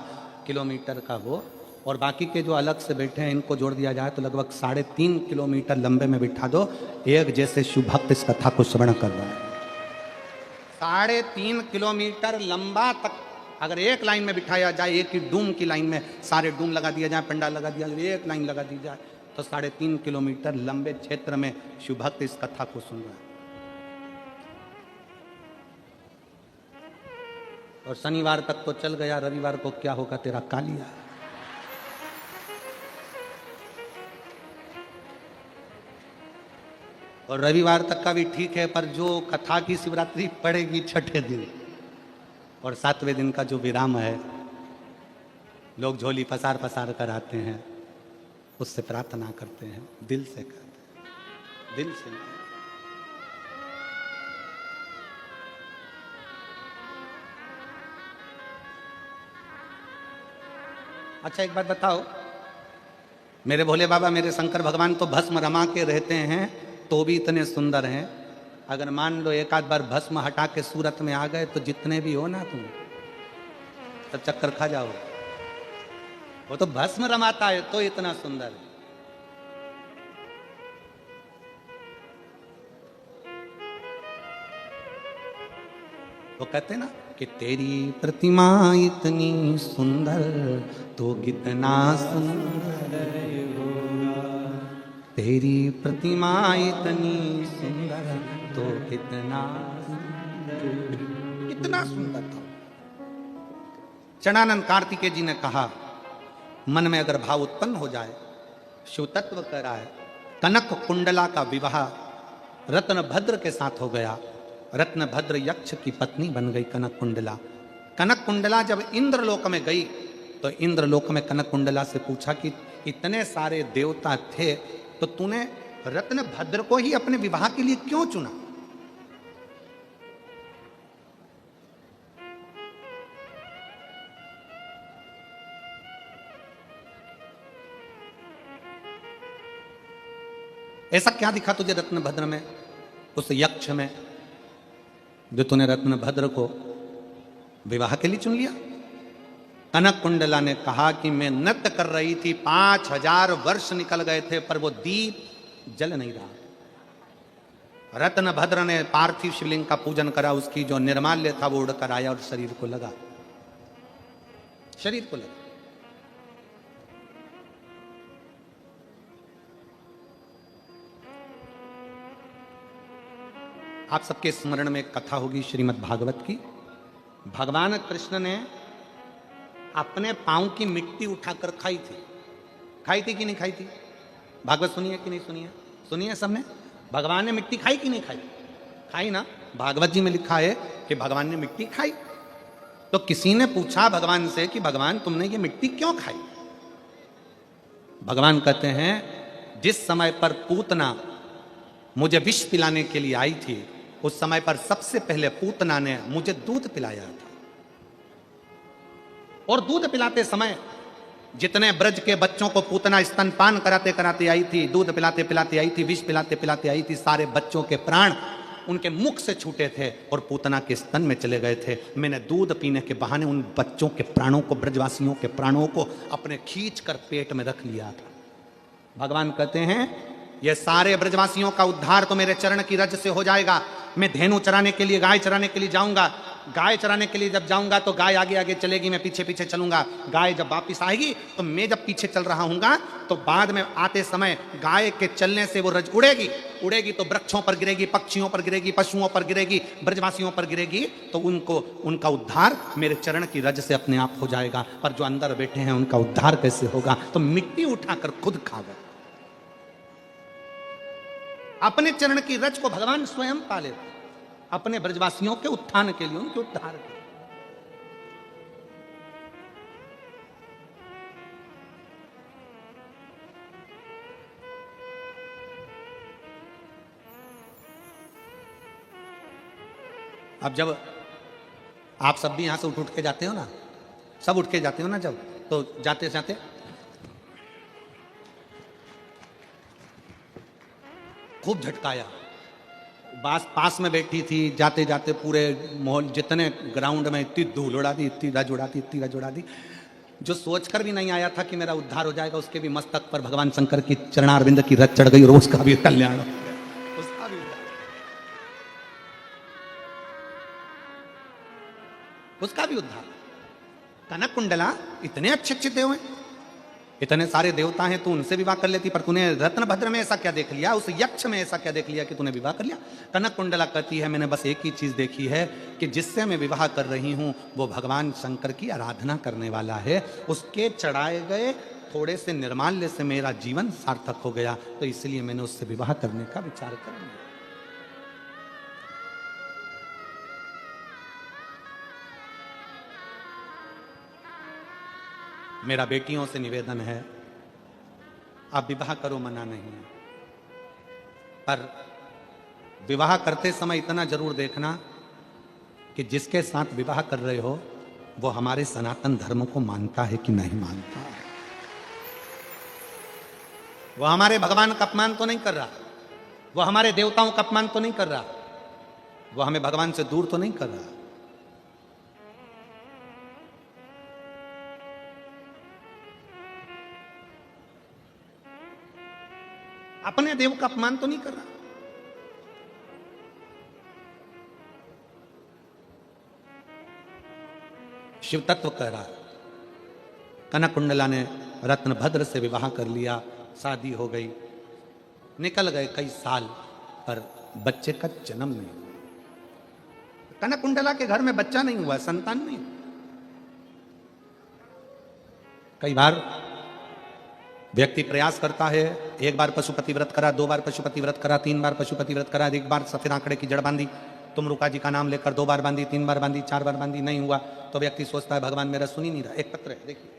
किलोमीटर का वो, और बाकी के जो अलग से बैठे हैं इनको जोड़ दिया जाए तो लगभग 3.5 किलोमीटर लंबे में बिठा दो। एक जैसे शिव भक्त इस कथा को श्रवण कर रहा है। 3.5 किलोमीटर लंबा तक अगर एक लाइन में बिठाया जाए, एक ही डूम की लाइन में सारे डूम लगा दिया जाए, पंडाल लगा दिया जाए, एक लाइन लगा दी जाए तो 3.5 किलोमीटर लंबे क्षेत्र में शिव भक्त इस कथा को सुन रहा है। और शनिवार तक तो चल गया, रविवार को क्या होगा तेरा कालिया। और रविवार तक का भी ठीक है, पर जो कथा की शिवरात्रि पड़ेगी 6ठे दिन और 7वें दिन का जो विराम है, लोग झोली पसार पसार कर आते हैं, उससे प्रार्थना करते हैं, दिल से करते हैं, दिल से। अच्छा एक बात बताओ, मेरे भोले बाबा, मेरे शंकर भगवान तो भस्म रमा के रहते हैं तो भी इतने सुंदर हैं। अगर मान लो एक आध बार भस्म हटा के सूरत में आ गए तो जितने भी हो ना तुम, तब चक्कर खा जाओ। वो तो भस्म रमाता है तो इतना सुंदर है। वो कहते ना कि तेरी प्रतिमा इतनी सुंदर तो कितना सुंदर होगा। तेरी प्रतिमा इतनी सुंदर तो कितना सुंदर था। चरणानंद कार्तिकेय जी ने कहा, मन में अगर भाव उत्पन्न हो जाए, शिव तत्व कह रहा है, कनक कुंडला का विवाह रत्नभद्र के साथ हो गया। रत्नभद्र यक्ष की पत्नी बन गई कनक कुंडला। कनक कुंडला जब इंद्रलोक में गई तो इंद्रलोक में कनक कुंडला से पूछा कि इतने सारे देवता थे तो तूने रत्न भद्र को ही अपने विवाह के लिए क्यों चुना? ऐसा क्या दिखा तुझे रत्नभद्र में, उस यक्ष में, जो तूने रत्नभद्र को विवाह के लिए चुन लिया? कनक कुंडला ने कहा कि मैं नृत्य कर रही थी, 5000 वर्ष निकल गए थे पर वो दीप जल नहीं रहा। रत्नभद्र ने पार्थिव शिवलिंग का पूजन करा, उसकी जो निर्माल्य था वो उड़कर आया और शरीर को लगा, शरीर को लगा। आप सबके स्मरण में एक कथा होगी श्रीमद् भागवत की। भगवान कृष्ण ने अपने पांव की मिट्टी उठाकर खाई थी कि नहीं खाई थी? भागवत सुनिए कि नहीं सुनिए? सुनिए सबने। भगवान ने मिट्टी खाई कि नहीं खाई? खाई ना। भागवत जी में लिखा है कि भगवान ने मिट्टी खाई। तो किसी ने पूछा भगवान से कि भगवान तुमने ये मिट्टी क्यों खाई? भगवान कहते हैं जिस समय पर पूतना मुझे विष पिलाने के लिए आई थी, उस समय पर सबसे पहले पूतना ने मुझे दूध पिलाया था। और दूध पिलाते समय जितने ब्रज के बच्चों को पूतना स्तनपान कराते कराते आई थी, दूध पिलाते पिलाते आई थी, विष पिलाते पिलाते आई थी, सारे बच्चों के प्राण उनके मुख से छूटे थे और पूतना के स्तन में चले गए थे। मैंने दूध पीने के बहाने उन बच्चों के प्राणों को, ब्रजवासियों के प्राणों को अपने खींच कर पेट में रख लिया था। भगवान कहते हैं ये सारे ब्रजवासियों का उद्धार तो मेरे चरण की रज से हो जाएगा। मैं धेनु चराने के लिए, गाय चराने के लिए जाऊंगा। गाय चराने के लिए जब जाऊंगा तो गाय आगे आगे चलेगी, मैं पीछे पीछे चलूंगा। गाय जब वापिस आएगी तो मैं जब पीछे चल रहा हूंगा तो बाद में आते समय गाय के चलने से वो रज उड़ेगी तो वृक्षों पर गिरेगी, पक्षियों पर गिरेगी, पशुओं पर गिरेगी, ब्रजवासियों पर गिरेगी, तो उनका उद्धार मेरे चरण की रज से अपने आप हो जाएगा। पर जो अंदर बैठे हैं उनका उद्धार कैसे होगा? तो मिट्टी उठाकर खुद खा गए। अपने चरण की रज को भगवान स्वयं पाले, अपने ब्रजवासियों के उत्थान के लिए, उनके उद्धार के लिए। अब जब आप सब भी यहां से उठ के जाते हो ना, सब उठ के जाते हो ना, जब तो जाते जाते खूब झटकाया। पास में बैठी थी, जाते जाते पूरे मोहल्ले जितने ग्राउंड में इतनी धूल उड़ा दी, इतनी रज उड़ा दी। जो सोचकर भी नहीं आया था कि मेरा उद्धार हो जाएगा, उसके भी मस्तक पर भगवान शंकर की चरणारविंद की रज चढ़ गई और उसका भी कल्याण हो गया, उसका भी उद्धार, उसका भी उद्धार। कनक कुंडला इतने अच्छे अच्छे देव हैं, इतने सारे देवता हैं, तू उनसे विवाह कर लेती, पर तूने रत्नभद्र में ऐसा क्या देख लिया, उस यक्ष में ऐसा क्या देख लिया कि तूने विवाह कर लिया? कनक कुंडला कहती है मैंने बस एक ही चीज देखी है कि जिससे मैं विवाह कर रही हूं वो भगवान शंकर की आराधना करने वाला है। उसके चढ़ाए गए थोड़े से निर्माल्य से मेरा जीवन सार्थक हो गया, तो इसलिए मैंने उससे विवाह करने का विचार कर लिया। मेरा बेटियों से निवेदन है, आप विवाह करो, मना नहीं है, पर विवाह करते समय इतना जरूर देखना कि जिसके साथ विवाह कर रहे हो वो हमारे सनातन धर्म को मानता है कि नहीं मानता। वो हमारे भगवान का अपमान तो नहीं कर रहा, वो हमारे देवताओं का अपमान तो नहीं कर रहा, वो हमें भगवान से दूर तो नहीं कर रहा। अपने देव का अपमान तो नहीं कर रहा। शिव तत्व कह रहा। कनक कुंडला ने रत्नभद्र से विवाह कर लिया, शादी हो गई, निकल गए कई साल, पर बच्चे का जन्म नहीं हुआ। कनक कुंडला के घर में बच्चा नहीं हुआ, संतान नहीं। कई बार व्यक्ति प्रयास करता है, एक बार पशुपति व्रत करा, 2 बार पशुपति व्रत करा, 3 बार पशुपति व्रत करा, 1 बार सफेद आंकड़े की जड़ बांधी, तुम रुका जी का नाम लेकर 2 बार बांधी, 3 बार बांधी, 4 बार बांधी, नहीं हुआ, तो व्यक्ति सोचता है भगवान मेरा सुन ही नहीं रहा। एक पत्र है देखिए,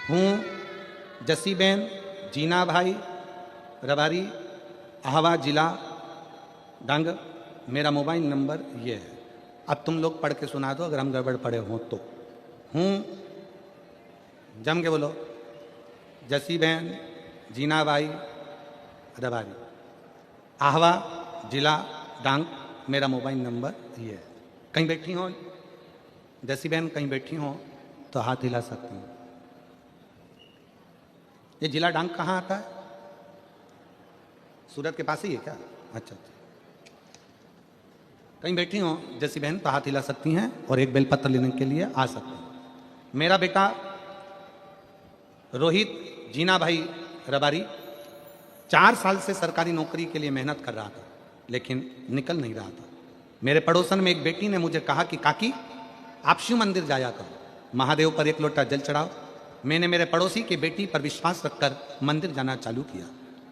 हूँ जसीबेन जीना भाई रबारी, आहवा जिला डांग। मेरा मोबाइल नंबर ये है। अब तुम लोग पढ़ के सुना दो अगर हम गड़बड़ पढ़े हों तो। हूँ, जम के बोलो, जसीबेन जीना भाई रबारी, आहवा जिला डांग। मेरा मोबाइल नंबर ये है। कहीं बैठी हो जसीबेन, कहीं बैठी हो तो हाथ हिला सकती हूँ। ये जिला डांग कहाँ आता है? सूरत के पास ही है क्या? अच्छा अच्छा। कहीं बैठी हो जैसी बहन तो हाथ हिला सकती हैं और एक बेलपत्र लेने के लिए आ सकते हैं। मेरा बेटा रोहित जीना भाई रबारी 4 साल से सरकारी नौकरी के लिए मेहनत कर रहा था, लेकिन निकल नहीं रहा था। मेरे पड़ोसन में एक बेटी ने मुझे कहा कि काकी आप शिव मंदिर जाया करो, महादेव पर एक लोटा जल चढ़ाओ। मैंने मेरे पड़ोसी की बेटी पर विश्वास रखकर मंदिर जाना चालू किया।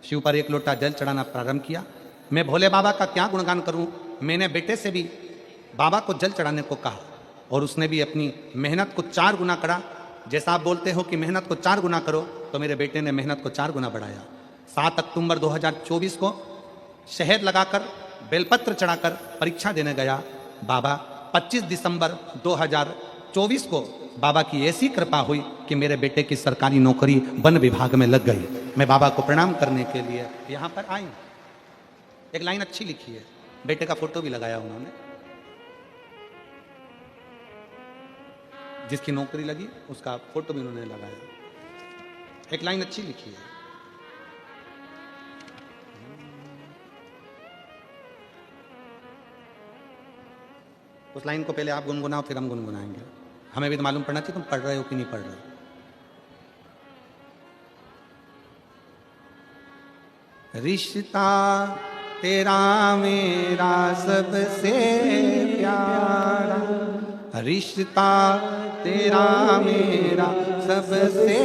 शिव पर एक लोटा जल चढ़ाना प्रारंभ किया। मैं भोले बाबा का क्या गुणगान करूं। मैंने बेटे से भी बाबा को जल चढ़ाने को कहा और उसने भी अपनी मेहनत को 4 गुना करा। जैसा आप बोलते हो कि मेहनत को 4 गुना करो, तो मेरे बेटे ने मेहनत को 4 गुना बढ़ाया। 7 अक्टूबर 2024 को शहद लगाकर बेलपत्र चढ़ाकर परीक्षा देने गया बाबा। 25 दिसंबर 2024 को बाबा की ऐसी कृपा हुई कि मेरे बेटे की सरकारी नौकरी वन विभाग में लग गई। मैं बाबा को प्रणाम करने के लिए यहाँ पर आई। एक लाइन अच्छी लिखी है, बेटे का फोटो भी लगाया उन्होंने। जिसकी नौकरी लगी उसका फोटो भी उन्होंने लगाया। एक लाइन अच्छी लिखी है। उस लाइन को पहले आप गुनगुनाओ, फिर हम गुनगुनाएंगे। हमें भी तो मालूम पड़ना चाहिए तुम पढ़ रहे हो कि नहीं पढ़ रहे हो। रिश्ता तेरा मेरा सबसे प्यारा, रिश्ता तेरा मेरा सबसे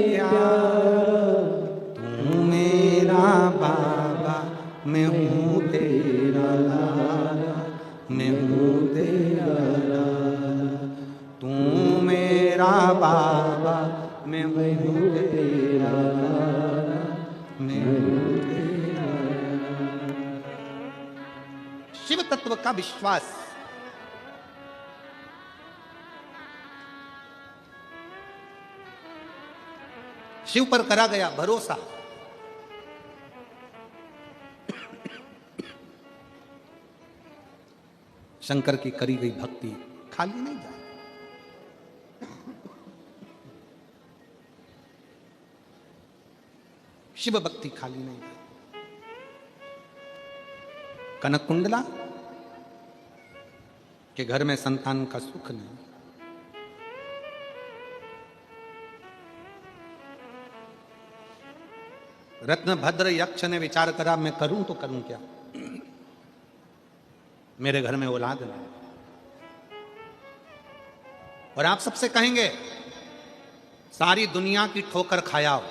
प्यारा। तू मेरा बाबा, मैं हूँ तेरा लाला, मैं हूँ तेरा लाला। तू मेरा बाबा, मैं हूँ तेरा लाला, मैं हूँ तेरा लाला। शिव तत्व का विश्वास। शिव पर करा गया भरोसा। शंकर की करी गई भक्ति खाली नहीं जाए। शिव भक्ति खाली नहीं जाए। कनक कुंडला के घर में संतान का सुख नहीं। रत्नभद्र यक्ष ने विचार करा मैं करूं तो करूं क्या, मेरे घर में औलाद नहीं। और आप सबसे कहेंगे सारी दुनिया की ठोकर खाया,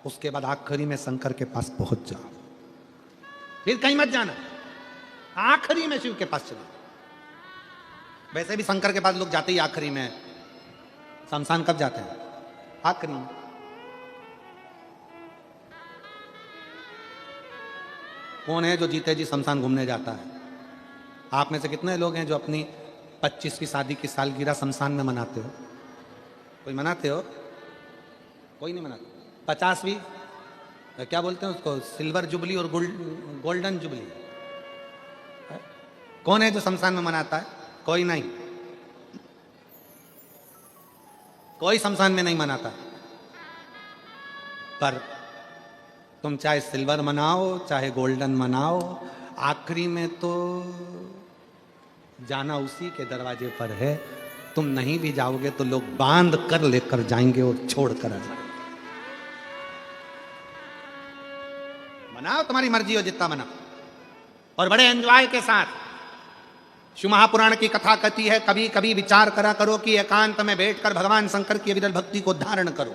उसके बाद आखिरी में शंकर के पास पहुंच जाओ, फिर कहीं मत जाना, आखिरी में शिव के पास चलो। वैसे भी शंकर के पास लोग जाते ही आखिरी में। शमशान कब जाते हैं? आखिरी में। कौन है जो जीते जी शमशान घूमने जाता है? आप में से कितने लोग हैं जो अपनी 25वीं शादी की सालगिरह शमशान में मनाते हो? कोई मनाते हो? कोई नहीं मनाता। 50वीं क्या बोलते हैं उसको, सिल्वर जुबली और गोल्डन जुबली, कौन है जो शमशान में मनाता है? कोई नहीं, कोई शमशान में नहीं मनाता। पर तुम चाहे सिल्वर मनाओ चाहे गोल्डन मनाओ, आखिरी में तो जाना उसी के दरवाजे पर है। तुम नहीं भी जाओगे तो लोग बांध कर लेकर जाएंगे और छोड़ कर जाएंगे। मनाओ, तुम्हारी मर्जी हो जितना मनाओ, और बड़े एंजॉय के साथ। शिव महापुराण की कथा कहती है कभी कभी विचार करा करो कि एकांत में बैठकर भगवान शंकर की अविरल भक्ति को धारण करो।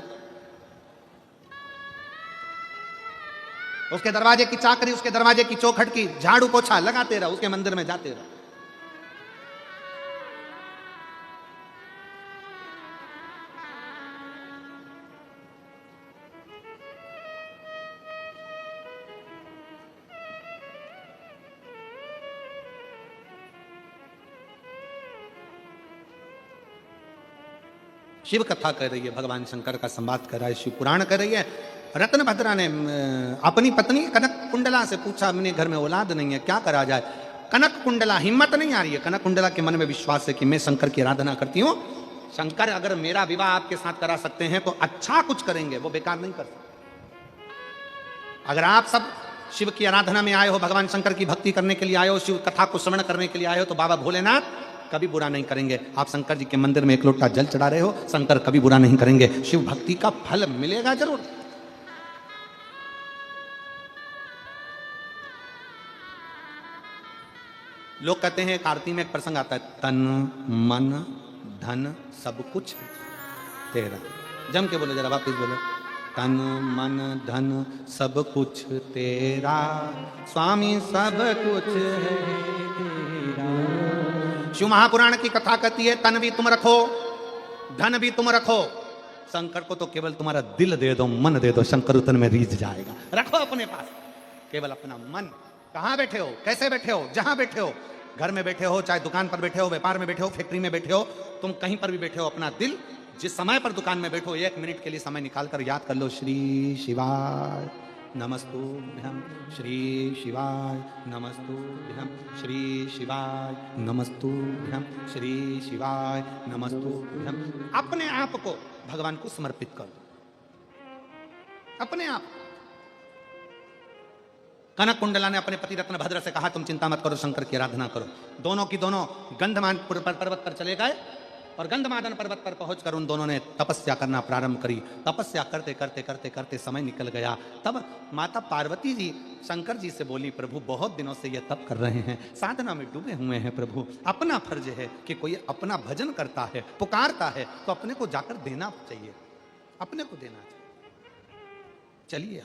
उसके दरवाजे की चाकरी, उसके दरवाजे की चौखट की झाड़ू पोछा लगाते रहो, उसके मंदिर में जाते रहो। शिव कथा कर रही है, भगवान शंकर का संवाद कर रहा है, शिव पुराण कर रही है। रत्नभद्रा ने अपनी पत्नी कनक कुंडला से पूछा, अपने घर में औलाद नहीं है, क्या करा जाए। कनक कुंडला, हिम्मत नहीं आ रही है, कनक कुंडला के मन में विश्वास है कि मैं शंकर की आराधना करती हूँ, शंकर अगर मेरा विवाह आपके साथ करा सकते हैं तो अच्छा कुछ करेंगे, वो बेकार नहीं कर सकते। अगर आप सब शिव की आराधना में आए हो, भगवान शंकर की भक्ति करने के लिए आए हो, शिव कथा को श्रवण करने के लिए आए हो, तो बाबा भोलेनाथ कभी बुरा नहीं करेंगे। आप शंकर जी के मंदिर में एक लोटा जल चढ़ा रहे हो, शंकर कभी बुरा नहीं करेंगे, शिव भक्ति का फल मिलेगा जरूर। लोग कहते हैं, आरती में एक प्रसंग आता है, तन मन धन सब कुछ तेरा। जम के बोलो, जरा वापिस बोलो, तन मन धन सब कुछ तेरा, स्वामी सब कुछ है तेरा। शिव महापुराण की कथा कहती है, तन भी तुम रखो, धन भी तुम रखो, शंकर को तो केवल तुम्हारा दिल दे दो, मन दे दो, शंकर उतन में रीझ जाएगा। रखो अपने पास केवल अपना मन। कहाँ बैठे हो, कैसे बैठे हो, जहां बैठे हो, घर में बैठे हो, चाहे दुकान पर बैठे हो, व्यापार में बैठे हो, फैक्ट्री में बैठे हो, तुम कहीं पर भी बैठे हो, अपना दिल जिस समय पर दुकान में बैठो, 1 मिनट के लिए समय निकाल कर याद कर लो, श्री शिवाय नमस्तुभ्यं, श्री शिवाय नमस्तुभ्यं, श्री शिवाय नमस्तुभ्यं, श्री शिवाय नमस्तुभ्यं। अपने आप को भगवान को समर्पित कर दो, अपने आप। कनक कुंडला ने अपने पति रत्नभद्र से कहा, तुम चिंता मत करो, शंकर की आराधना करो। दोनों की दोनों गंधमान पर्वत पर चले गए और गंधमादन पर्वत पर पहुंचकर उन दोनों ने तपस्या करना प्रारंभ करी। तपस्या करते करते करते करते समय निकल गया। तब माता पार्वती जी शंकर जी से बोली, प्रभु बहुत दिनों से ये तप कर रहे हैं, साधना में डूबे हुए हैं, प्रभु अपना फर्ज है कि कोई अपना भजन करता है, पुकारता है, तो अपने को जाकर देना चाहिए, अपने को देना चाहिए। चलिए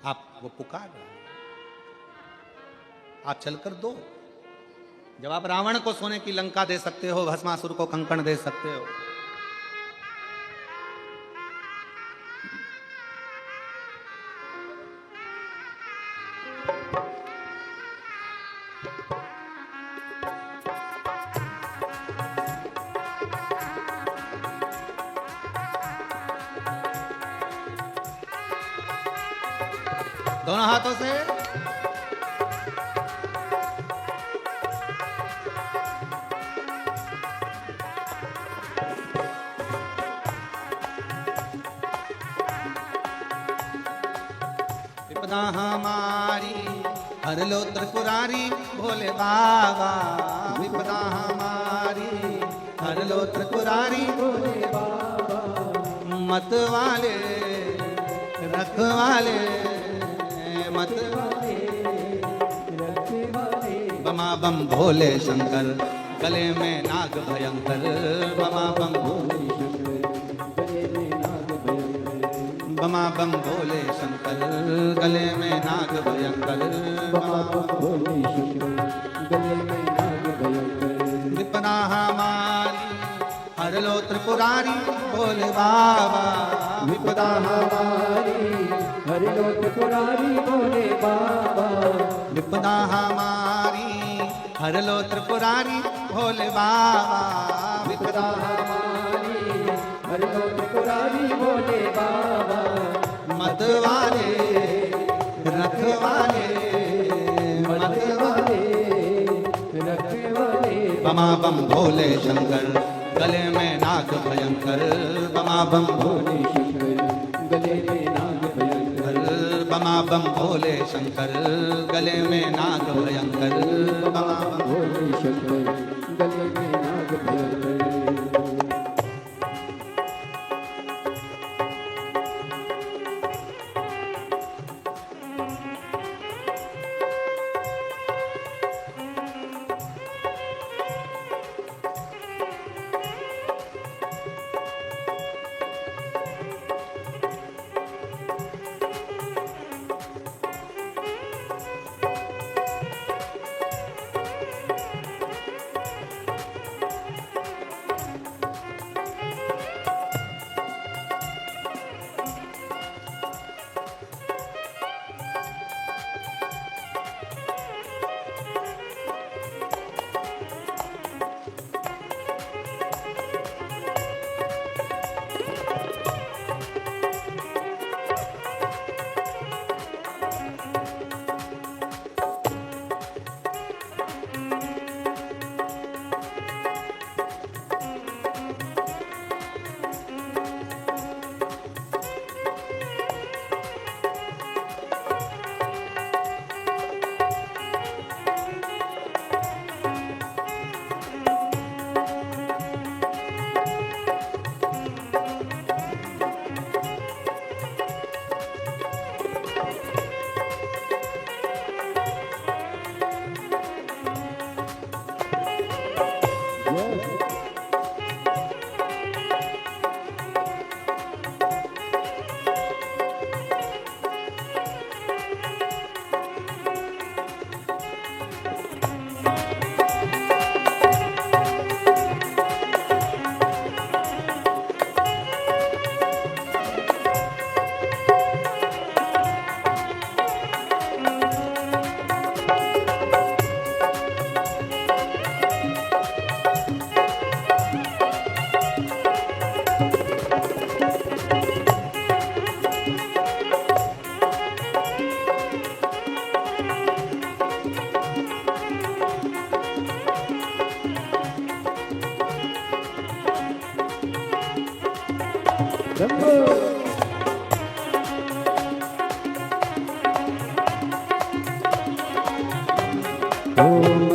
आप वो पुकार रहे हैं, आप चलकर दो। जब आप रावण को सोने की लंका दे सकते हो, भस्मासुर को कंकण दे सकते हो, दोनों हाथों से विपदा हमारी हर लो त्रिपुरारी भोले बाबा, विपदा हमारी हर लो त्रिपुरारी भोले बाबा, मत वाले रखवाले मत वाले रखवाले, बमा बम भोले शंकर गले में नाग भयंकर, बमा बम भोले शंकर गले में नाग भयंकर, बमा बम भोले शंकर गले में नाग भयंकर, बमा बम भोले शंकर गले में नाग भयंकर, विपदा हमारी हर लो त्रिपुरारी भोले बाबा, विपदा हमारी हर लो त्रिपुरारी भोले बाबा, विपदा हमारी हर लो त्रिपुरारी भोले बाबा, विपदा हमारी हर लो त्रिपुरारी भोले बाबा, मत वाले रखवाले मत वाले रखवाले, बमा बम भोले शंकर गले में नाग भयंकर, बमा बम भोले शंकर गले में नाग भयंकर, बमा बम भोले शंकर गले में नाग भयंकर, बमा बम भोले शंकर गले में नाग भयंकर।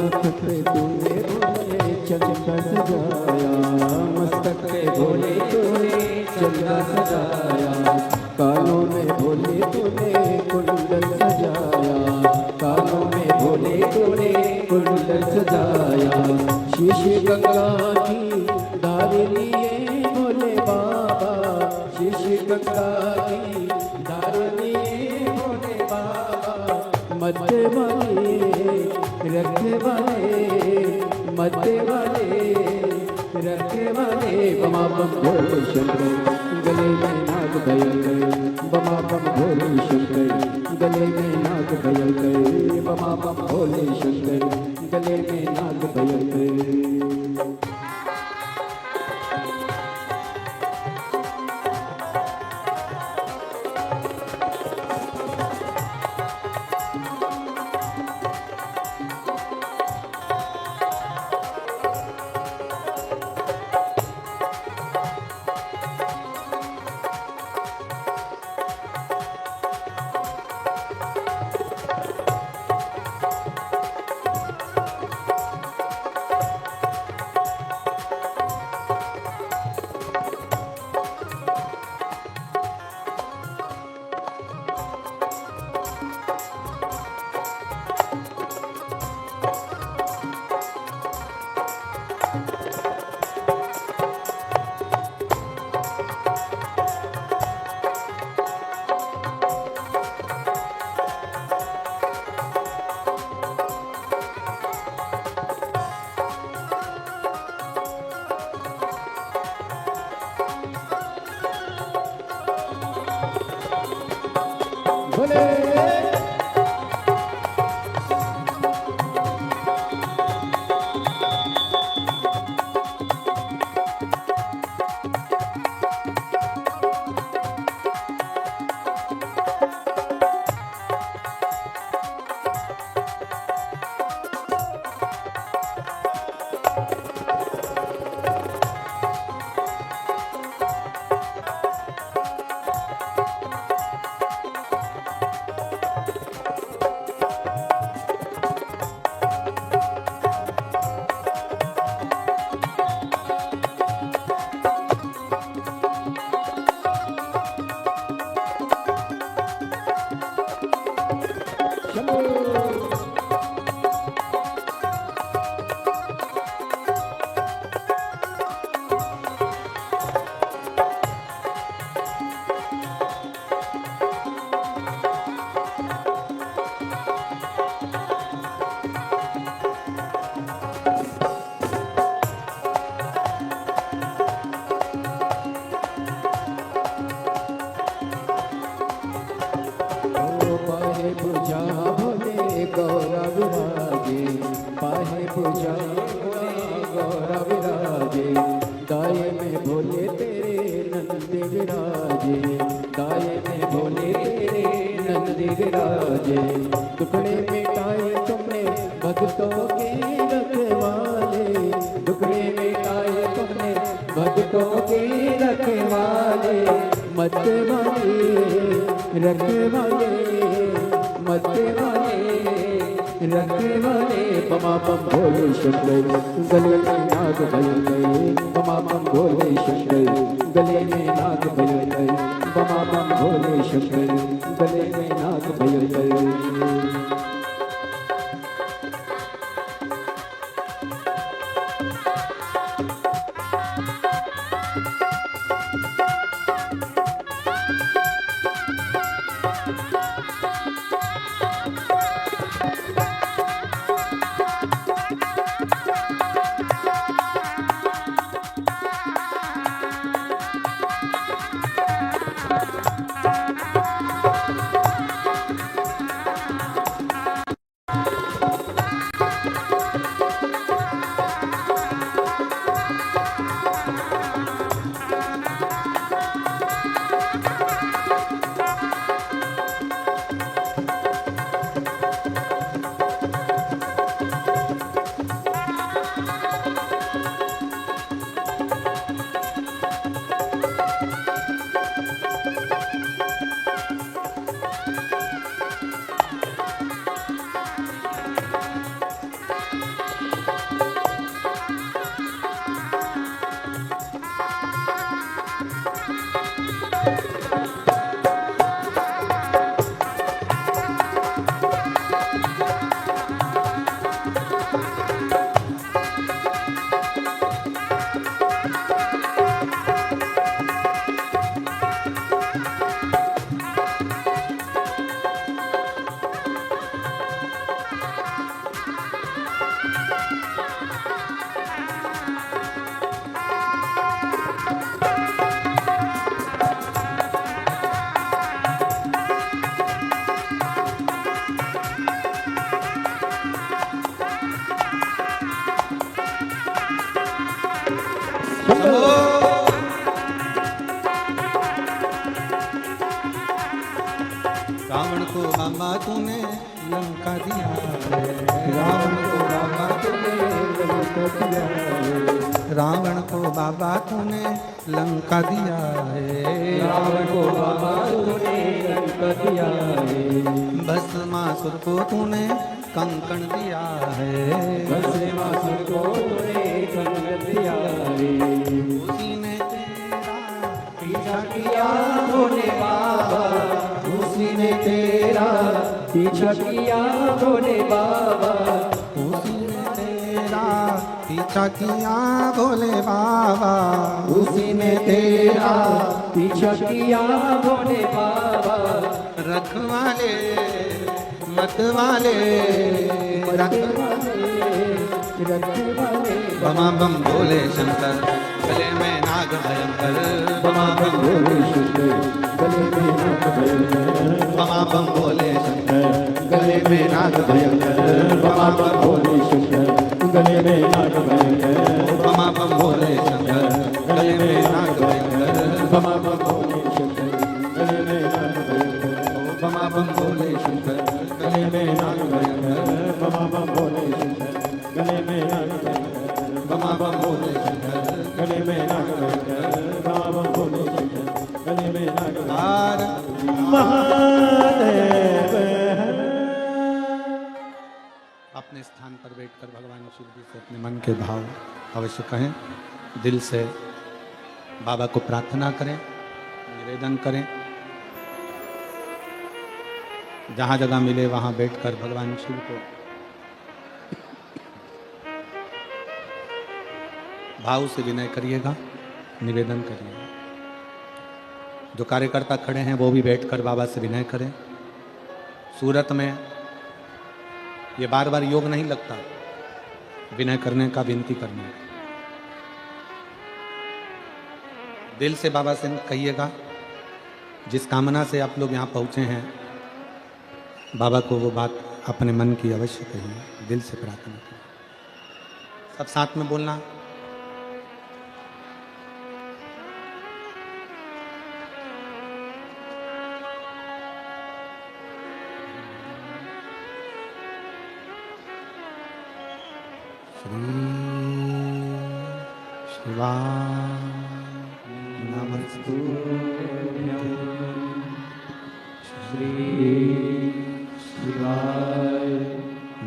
मस्तक पे तूने भोले चंदा सजाया, मस्तक पे भोले तूने चंदा सजाया, कानों में भोले तूने कुंडल सजाया, कानों में भोले तूने कुंडल सजाया। शीश गंगा की धार लिए भोले बाबा, शीश गंगा की धार लिए भोले बाबा, मध्य वाले रखने वाले, मध्य वाले रखने वाले, बमा बम भोले शंकर गले में नाग भयंकर, बमा बम भोले शंकर गले में नाग भयंकर, बमा बम भोले शंकर गले में नाग भयंकर। टुकड़े मिटाए तुमने भक्तों के रखवाले, टुकड़े मिटाए तुमने भक्तों के रखवाले, मत वाले रखवाले, मत वाले रखवाले, बमा बम भोले शंकर गले में नाग भयंकर, बमा बम भोले शंकर गले में नाग भयंकर, बमा बम भोले शंकर गले में नाग भयंकर। तूने लंका दिया है, रावण को बाबा तूने लंका दिया है, रावण को बाबा तूने लंका दिया है, रावण को बाबा तूने लंका दिया है, भस्मासुर को तूने कंकण दिया है, भस्मासुर को तूने कंकण दिया है, उसी ने तेरा पीछा किया भोले बाबा, उसी ने तेरा पीछा किया भोले बाबा, उसी ने तेरा पीछा किया भोले बाबा, उसी ने तेरा पीछा किया भोले बाबा, रखवाले मतवाले रखवाले बमा बम भोले शंकर, गले में नाग भयंकर, बमा बम भोले शंकर, गले में नाग भयंकर, बमा बम भोले शंकर, गले में नाग भयंकर, बमा बम भोले शंकर, गले में नाग भयंकर, बमा बम भोले शंकर, गले में नाग भयंकर, बमा बम भोले शंकर, गले में नाग भयंकर, बमा बम भोले शंकर, गले में नाग भयंकर, बमा बम भोले शंकर, गले में नाग भयंकर, बमा बम भोले शंकर, गले में नाग भयंकर, बमा बम भोले शंकर, गले में नाग हार महादेव। अपने स्थान पर बैठकर भगवान शिव जी से अपने मन के भाव अवश्य कहें, दिल से बाबा को प्रार्थना करें, निवेदन करें, जहाँ जगह मिले वहाँ बैठकर भगवान शिव को भाव से विनय करिएगा, निवेदन करिएगा। जो कार्यकर्ता खड़े हैं वो भी बैठकर बाबा से विनय करें। सूरत में ये बार बार योग नहीं लगता विनय करने का, विनती करने का। दिल से बाबा से कहिएगा, जिस कामना से आप लोग यहाँ पहुँचे हैं बाबा को वो बात अपने मन की अवश्य कहिए, दिल से प्रार्थना करिए। सब साथ में बोलना। श्री शिवाय नमस्तुभ्यं, श्री शिवाय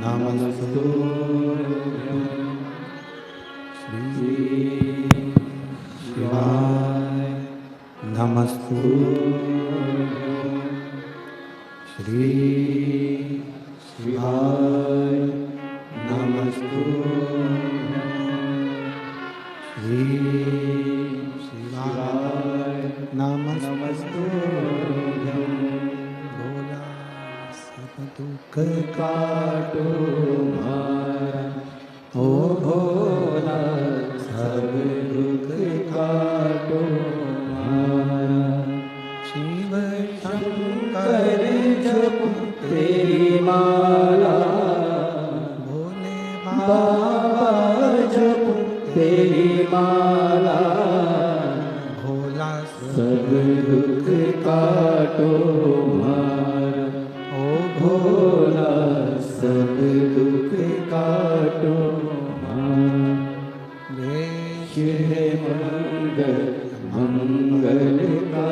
नमस्तुभ्यं, श्री शिवाय नमस्तुभ्यं, श्री शिवाय नमस्तुभ्यं, श्री शिवाय नमस्तुभ्यं। भोला सब दुख काटो मारा, ओ भोला सब दुख काटो मारा, शिव शंकर जप तेरी माला, भोले बाबा जप तेरी माला, भोला सब दुख काटो मारा, ओ भोला सब दुख काटो मारा, शिव मंगल मंगलकारी,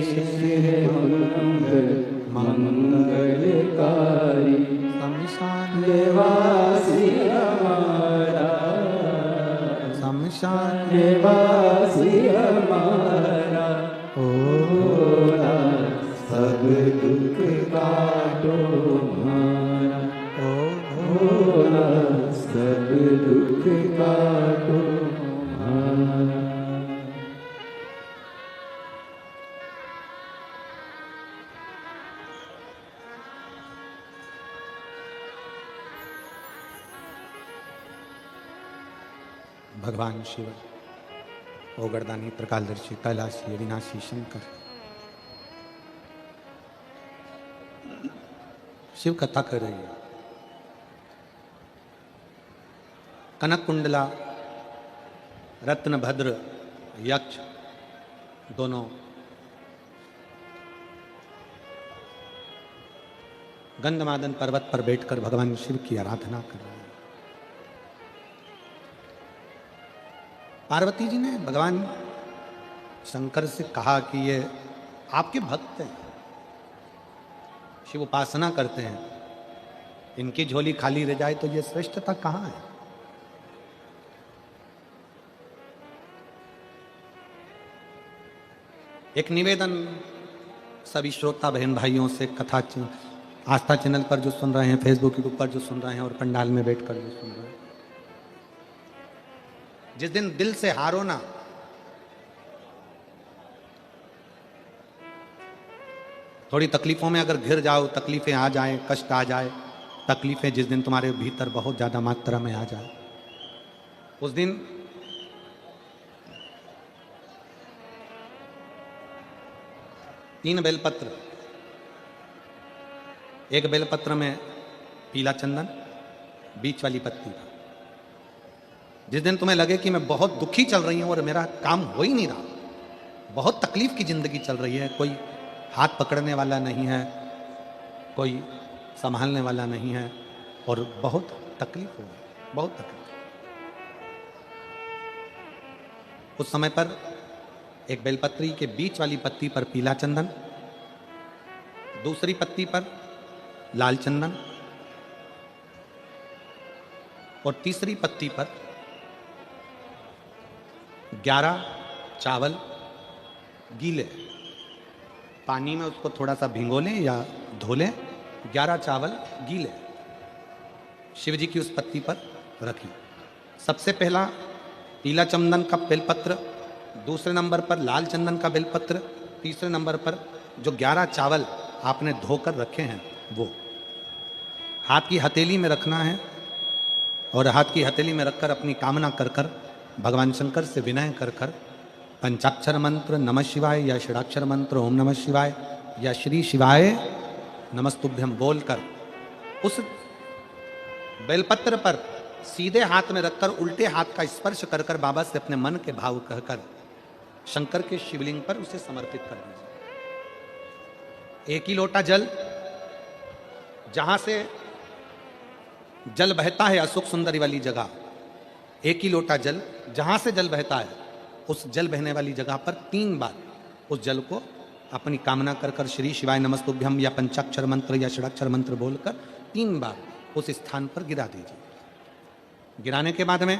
शिव मंगल मंगलकारी, शमशान निवासी हमारा, शमशान निवासी हमारा, ओ भोला सब दुख काटो हमारा, ओ भोला सब दुख काटो हमारा। भगवान शिव, ओगरदानी, त्रिकालदर्शी, कैलाशी, अविनाशी, शंकर। शिव कथा कर रही है। कनक कुंडला, रत्नभद्र, यक्ष दोनों गंधमादन पर्वत पर बैठकर भगवान शिव की आराधना कर रहे हैं। पार्वती जी ने भगवान शंकर से कहा कि ये आपके भक्त हैं, शिव उपासना करते हैं, इनकी झोली खाली रह जाए तो ये श्रेष्ठता कहाँ है। एक निवेदन सभी श्रोता बहन भाइयों से, कथा आस्था चैनल पर जो सुन रहे हैं, फेसबुक यूट्यूब पर जो सुन रहे हैं और पंडाल में बैठकर जो सुन रहे हैं, जिस दिन दिल से हारो ना, थोड़ी तकलीफों में अगर घिर जाओ, तकलीफें आ जाएं, कष्ट आ जाए, तकलीफें जिस दिन तुम्हारे भीतर बहुत ज्यादा मात्रा में आ जाए, उस दिन तीन बेलपत्र, एक बेलपत्र में पीला चंदन, बीच वाली पत्ती। जिस दिन तुम्हें लगे कि मैं बहुत दुखी चल रही हूं और मेरा काम हो ही नहीं रहा, बहुत तकलीफ की जिंदगी चल रही है, कोई हाथ पकड़ने वाला नहीं है, कोई संभालने वाला नहीं है और बहुत तकलीफ हो गई, बहुत तकलीफ। उस समय पर एक बेलपत्री के बीच वाली पत्ती पर पीला चंदन, दूसरी पत्ती पर लाल चंदन और तीसरी पत्ती पर 11 चावल गीले, पानी में उसको थोड़ा सा भिगो लें या धो लें, 11 चावल गीले शिव जी की उस पत्ती पर रखी। सबसे पहला पीला चंदन का बेलपत्र, दूसरे नंबर पर लाल चंदन का बेलपत्र, तीसरे नंबर पर जो 11 चावल आपने धोकर रखे हैं वो हाथ की हथेली में रखना है और हाथ की हथेली में रखकर अपनी कामना कर कर भगवान शंकर से विनय कर कर पंचाक्षर मंत्र नमः शिवाय या षडाक्षर मंत्र ओम नमः शिवाय या श्री शिवाय नमस्तुभ्यम बोलकर उस बेलपत्र पर सीधे हाथ में रखकर उल्टे हाथ का स्पर्श कर कर बाबा से अपने मन के भाव कहकर शंकर के शिवलिंग पर उसे समर्पित कर दीजिए। एक ही लोटा जल, जहां से जल बहता है अशोक सुंदरी वाली जगह, एक ही लोटा जल जहां से जल बहता है उस जल बहने वाली जगह पर 3 बार उस जल को अपनी कामना कर कर श्री शिवाय नमस्तुभ्यम या पंचाक्षर मंत्र या षडाक्षर मंत्र बोलकर 3 बार उस स्थान पर गिरा दीजिए। गिराने के बाद में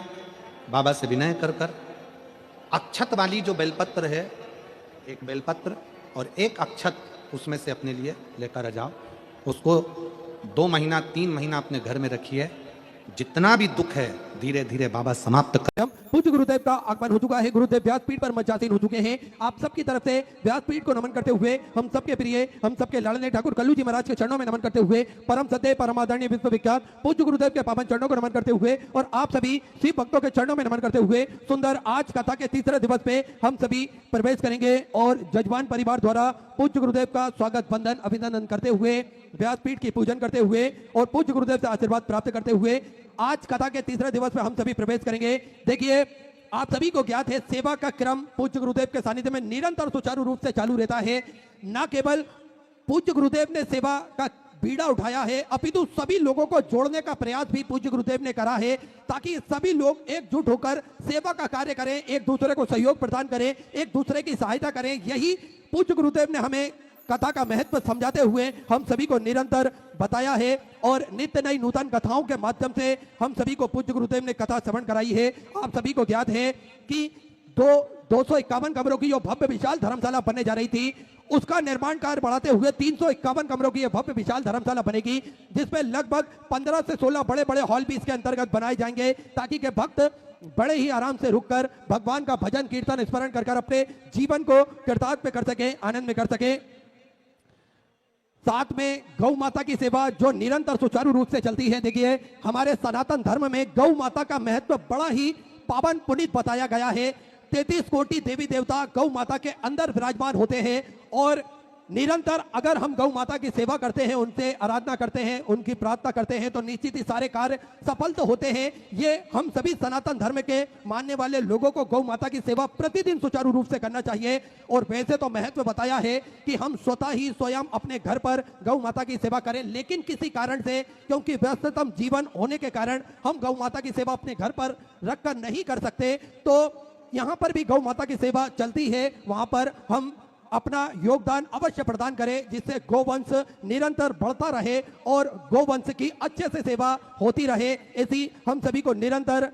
बाबा से विनय कर कर अक्षत वाली जो बेलपत्र है, एक बेलपत्र और एक अक्षत उसमें से अपने लिए लेकर आ जाओ, उसको 2 महीना 3 महीना अपने घर में रखिए। जितना भी दुख है धीरे धीरे बाबा समाप्त कर। पूज्य गुरुदेव का आगमन हो चुका है, गुरुदेव व्यासपीठ पर मंचासीन हो चुके हैं। आप सबकी तरफ से व्यासपीठ को नमन करते हुए हम सबके प्रिय, हम सबके लाडले ठाकुर कल्लू जी महाराज के चरणों में नमन करते हुए परम सत्य परमादरणीय विश्वविख्यात पूज्य गुरुदेव के पावन चरणों को नमन करते हुए और आप सभी शिव भक्तों के चरणों में नमन करते हुए सुंदर आज कथा के तीसरे दिवस पे हम सभी प्रवेश करेंगे और जजमान परिवार द्वारा पूज्य गुरुदेव का स्वागत वंदन अभिनंदन करते हुए, व्यासपीठ की पूजन करते हुए और पूज्य गुरुदेव से आशीर्वाद प्राप्त करते हुए आज कथा के तीसरे दिवस पे हम सभी प्रवेश करेंगे। देखिए, आप सभी को ज्ञात है सेवा का क्रम पूज्य गुरुदेव के सानिध्य में निरंतर सुचारू रूप से चालू रहता है। न केवल पूज्य गुरुदेव ने सेवा का बीड़ा उठाया है, अपितु सभी लोगों को जोड़ने का प्रयास भी पूज्य गुरुदेव ने करा है, ताकि सभी लोग एकजुट होकर सेवा का कार्य करें, एक दूसरे को सहयोग प्रदान करें, एक दूसरे की सहायता करें। यही पूज्य गुरुदेव ने हमें कथा का महत्व समझाते हुए हम सभी को निरंतर बताया है और नित्य नई नूतन कथाओं के माध्यम से हम सभी को पूज्य गुरुदेव ने कथा श्रवण कराई है। आप सभी को ज्ञात है कि 251 कमरों की जो भव्य विशाल धर्मशाला बनने जा रही थी, उसका निर्माण कार्य बढ़ाते हुए 351 कमरों की यह भव्य विशाल धर्मशाला बनेगी, जिसमें लगभग 15 से 16 बड़े बड़े हॉल भी इसके अंतर्गत बनाए जाएंगे, ताकि के भक्त बड़े ही आराम से रुककर भगवान का भजन कीर्तन स्मरण कर अपने जीवन को कृतार्थ कर सके, आनंद में कर सके। साथ में गौ माता की सेवा जो निरंतर सुचारू रूप से चलती है। देखिए, हमारे सनातन धर्म में गौ माता का महत्व बड़ा ही पावन पुनीत बताया गया है। 33 कोटि देवी देवता गौ माता के अंदर विराजमान होते हैं और निरंतर अगर हम गौ माता की सेवा करते हैं, उनसे आराधना करते हैं, उनकी प्रार्थना करते हैं, तो निश्चित ही सारे कार्य सफल तो होते हैं। ये हम सभी सनातन धर्म के मानने वाले लोगों को गौ माता की सेवा प्रतिदिन सुचारू रूप से करना चाहिए। और वैसे तो महत्व बताया है कि हम स्वतः ही स्वयं अपने घर पर गौ माता की सेवा करें, लेकिन किसी कारण से, क्योंकि व्यस्ततम जीवन होने के कारण हम गौ माता की सेवा अपने घर पर रखकर नहीं कर सकते, तो यहाँ पर भी गौ माता की सेवा चलती है, वहां पर हम अपना योगदान अवश्य प्रदान करें, जिससे गोवंश निरंतर बढ़ता रहे और गोवंश की अच्छे से सेवा होती रहे। ऐसी हम सभी को निरंतर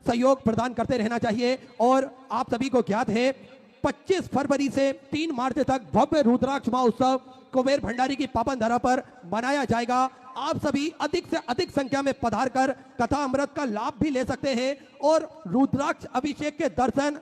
सहयोग प्रदान करते रहना चाहिए। और आप सभी को ज्ञात है 25 फरवरी से 3 मार्च तक भव्य रुद्राक्ष महोत्सव कुबेर भंडारी की पावन धरा पर मनाया जाएगा। आप सभी अधिक से अधिक संख्या में पधार कर कथा अमृत का लाभ भी ले सकते हैं और रुद्राक्ष अभिषेक के दर्शन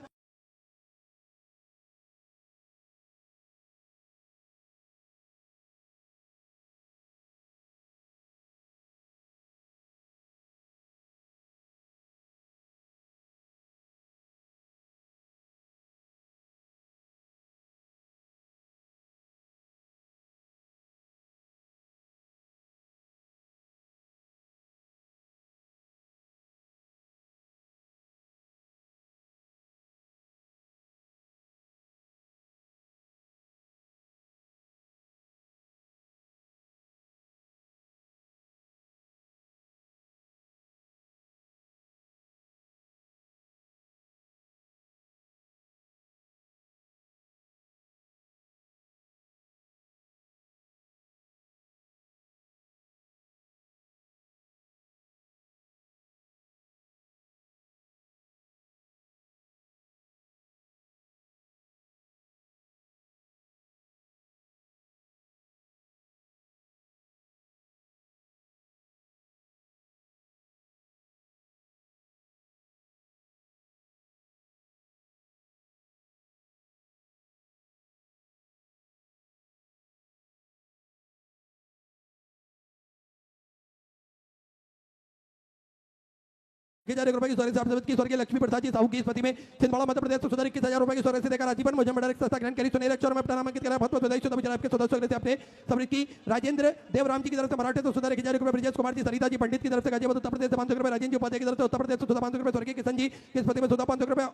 ₹1000 की स्वर्ग से आप की स्वर्गीय लक्ष्मी प्रसाद जी साहू की स्मृति में छिंदवाड़ा मध्य प्रदेश सुधार 21,000 रुपए की स्वर्ग से देकर आजीवन मुझे मंडल संस्था ग्रहण करी सुनहरे अक्षर में अपना नामांकित करा। बहुत बहुत बधाई। शुभ आपके सदस्यों से आपने समृद्ध की राजेंद्र देवराम जी की तरफ से मराठे तो सुधार 1000 रुपए, ब्रिजेश कुमार जी सरिता जी पंडित की तरफ से गाजियाबाद उत्तर प्रदेश से 500 रुपए, राजेंद्र जी उपाध्याय की तरफ से उत्तर प्रदेश से 500 रुपए, स्वर्गीय किशन जी की स्मृति में 500 रुपए,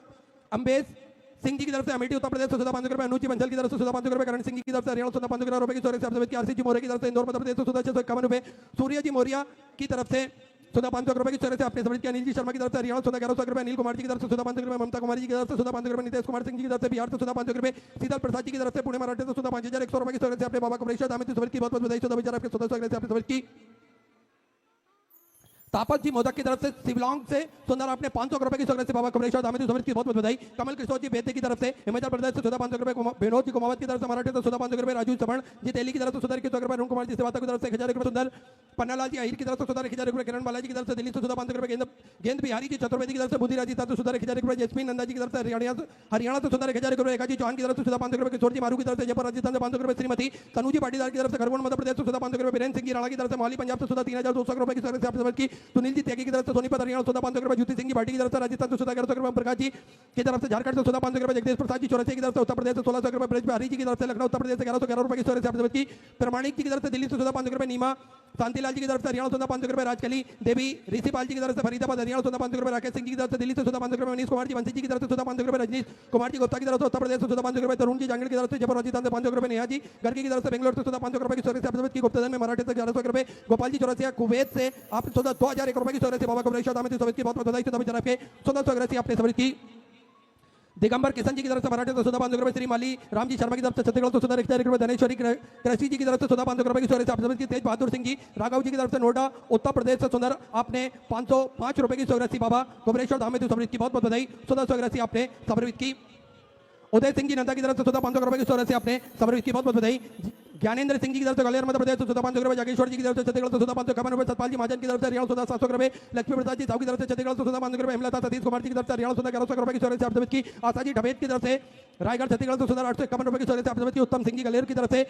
अम्बेश सिंह जी की तरफ से अमेठी उत्तर प्रदेश से 500 रुपए, अनुज जी बंसल की तरफ से 500 रुपए, करण सिंह जी की तरफ से हरियाणा 500 रुपए की स्वर्ग से आप सभी आरसी जी मौर्य की तरफ से इंदौर मध्य प्रदेश से 651 रुपए, सूर्य जी मौर्य की तरफ से 500 रुपए की स्वर्ग से आपने समझ किया। अनिल जी शर्मा की तरफ से हरियाणा 1100 रुपए, अनिल कुमार जी की तरफ से 500 रुपए, ममता कुमारी जी की तरफ से 500 रुपए, नितेश कुमार सिंह जी की तरफ से बिहार से 500 रुपए, शीतल प्रसाद जी की तरफ से पुणे मराठे से 5100 रुपए की स्वर्ग से आपने बाबा को दामित समझ की बहुत बहुत बधाई। आपके सदस्य आपने समझ की। तापस जी मोदक की तरफ से शिवलॉन्ग से सुंदर आपने 500 रुपए की स्वर्ग से बाबा कमलेश्वर दामित समझ की बहुत बहुत बधाई। कमल किशोर जी बेते की तरफ से हिमाचल प्रदेश से 500 रुपए, विनोद जी कुमावत की तरफ से मराठे से 500 रुपए, राजू चमन जी तेली की तरफ से सुंदर की स्वर्ग, अरुण कुमार जी सेवाता की तरफ से 1000 रुपए, सुंदर पन्नालाल जी अहिर की तरफ से सुंदर 1000 रुपए, किरण बालाजी की तरफ से दिल्ली से 500 रुपए, गेंद बिहारी जी चतुर्वेदी की तरफ से बुद्धिराज जी साथ सुंदर 1000 रुपए, जैस्मीन नंदा जी की तरफ से हरियाणा से सुंदर 1000 रुपए, एकाजी चौहान की तरफ से 500 रुपए, किशोर जी मारू की तरफ से जयपुर राजस्थान से 500 रुपए, श्रीमती तनु जी पाटीदार की तरफ से खरगोन मध्य प्रदेश से 500 रुपए, बीरेंद्र सिंह जी राणा की तरफ से मोहाली पंजाब से 3200 रुपए की स्वर्ग से आप समझ की। सुनील जी त्यागी की तरफ से सोनीपत हरियाणा 500 रुपए, ज्योति सिंह जी भाटी की तरफ से राजस्थान से 1100 रुपए, प्रकाश जी की तरफ से झारखंड से 500 रुपए, जगदीश प्रसाद जी चौरसिया की तरफ से उत्तर प्रदेश से 1600 रुपए, ब्रज बिहारी जी की तरफ से लखनऊ उत्तर प्रदेश से 1111 रुपए की स्वर्ग से आप समझ की। प्रमाणिक जी की तरफ से दिल्ली से 500 रुपए, नीमा शांतिलाल जी की तरफ से हरियाणा 500 रुपए, राजकली देवी ऋषिपाल जी की तरफ से फरीदाबाद हरियाणा 500 रुपए, राकेश सिंह जी की तरफ से दिल्ली से 500 रुपए, मनीष कुमार जी वंशी जी की तरफ से 500 रुपए, रजनीश कुमार जी गुप्ता की तरफ से उत्तर प्रदेश से 500 रुपए, तरुण जी जांगड़ की तरफ से जयपुर राजस्थान से 500 रुपए, नेहा जी गर्गी की तरफ से बेंगलोर से 500 रुपए की स्वर्ग से आप समझ की। गुप्तधन में मराठे से 1100 रुपए, गोपाल जी चौरसिया कुवैत से आप 2001 रुपए की स्वर्ग से बाबा कमलेश्वर दामित समझ की बहुत बहुत बधाई। आपके 1600 आपने समझ की। दिगंबर किशन जी की तरफ से मराठे से 500 रुपए, श्री माली राम जी शर्मा की तरफ से छत्तीसगढ़ से 1000 रुपए, धनेश्वरी कृषि जी की तरफ से 500 रुपए की स्वर्ग से आप समझ की। तेज बहादुर सिंह जी राघव जी की तरफ से नोएडा उत्तर प्रदेश से सुंदर आपने 505 रुपए की स्वर्ग बाबा कुबेरेश्वर धाम में समृद्ध की बहुत बहुत बधाई। 1600 आपने समृद्ध की। उदय सिंह जी नंदा की तरफ से 500 रुपए की स्वर्ग से आपने समृद्ध की बहुत बहुत बधाई। ज्ञानेंद्र सिंह जी की तरफ से ग्वालियर मध्य प्रदेश से 500 रुपए, जागेश्वर जी की तरफ से छत्तीसगढ़ से 551 रुपए, सतपाल जी महाजन की तरफ से हरियाणा 700 रुपए, लक्ष्मी प्रसाद जी साहू की तरफ से छत्तीसगढ़ से 500 रुपए, हेमलता सतीश कुमार जी की तरफ से हरियाणा 1100 रुपए की स्वर्ग से आप समझ की। आशा जी ढबेत की तरफ से रायगढ़ छत्तीसगढ़ से 851 रुपए की स्वर्ग से आप समझ की। उत्तम सिंह जी गलेर की तरफ से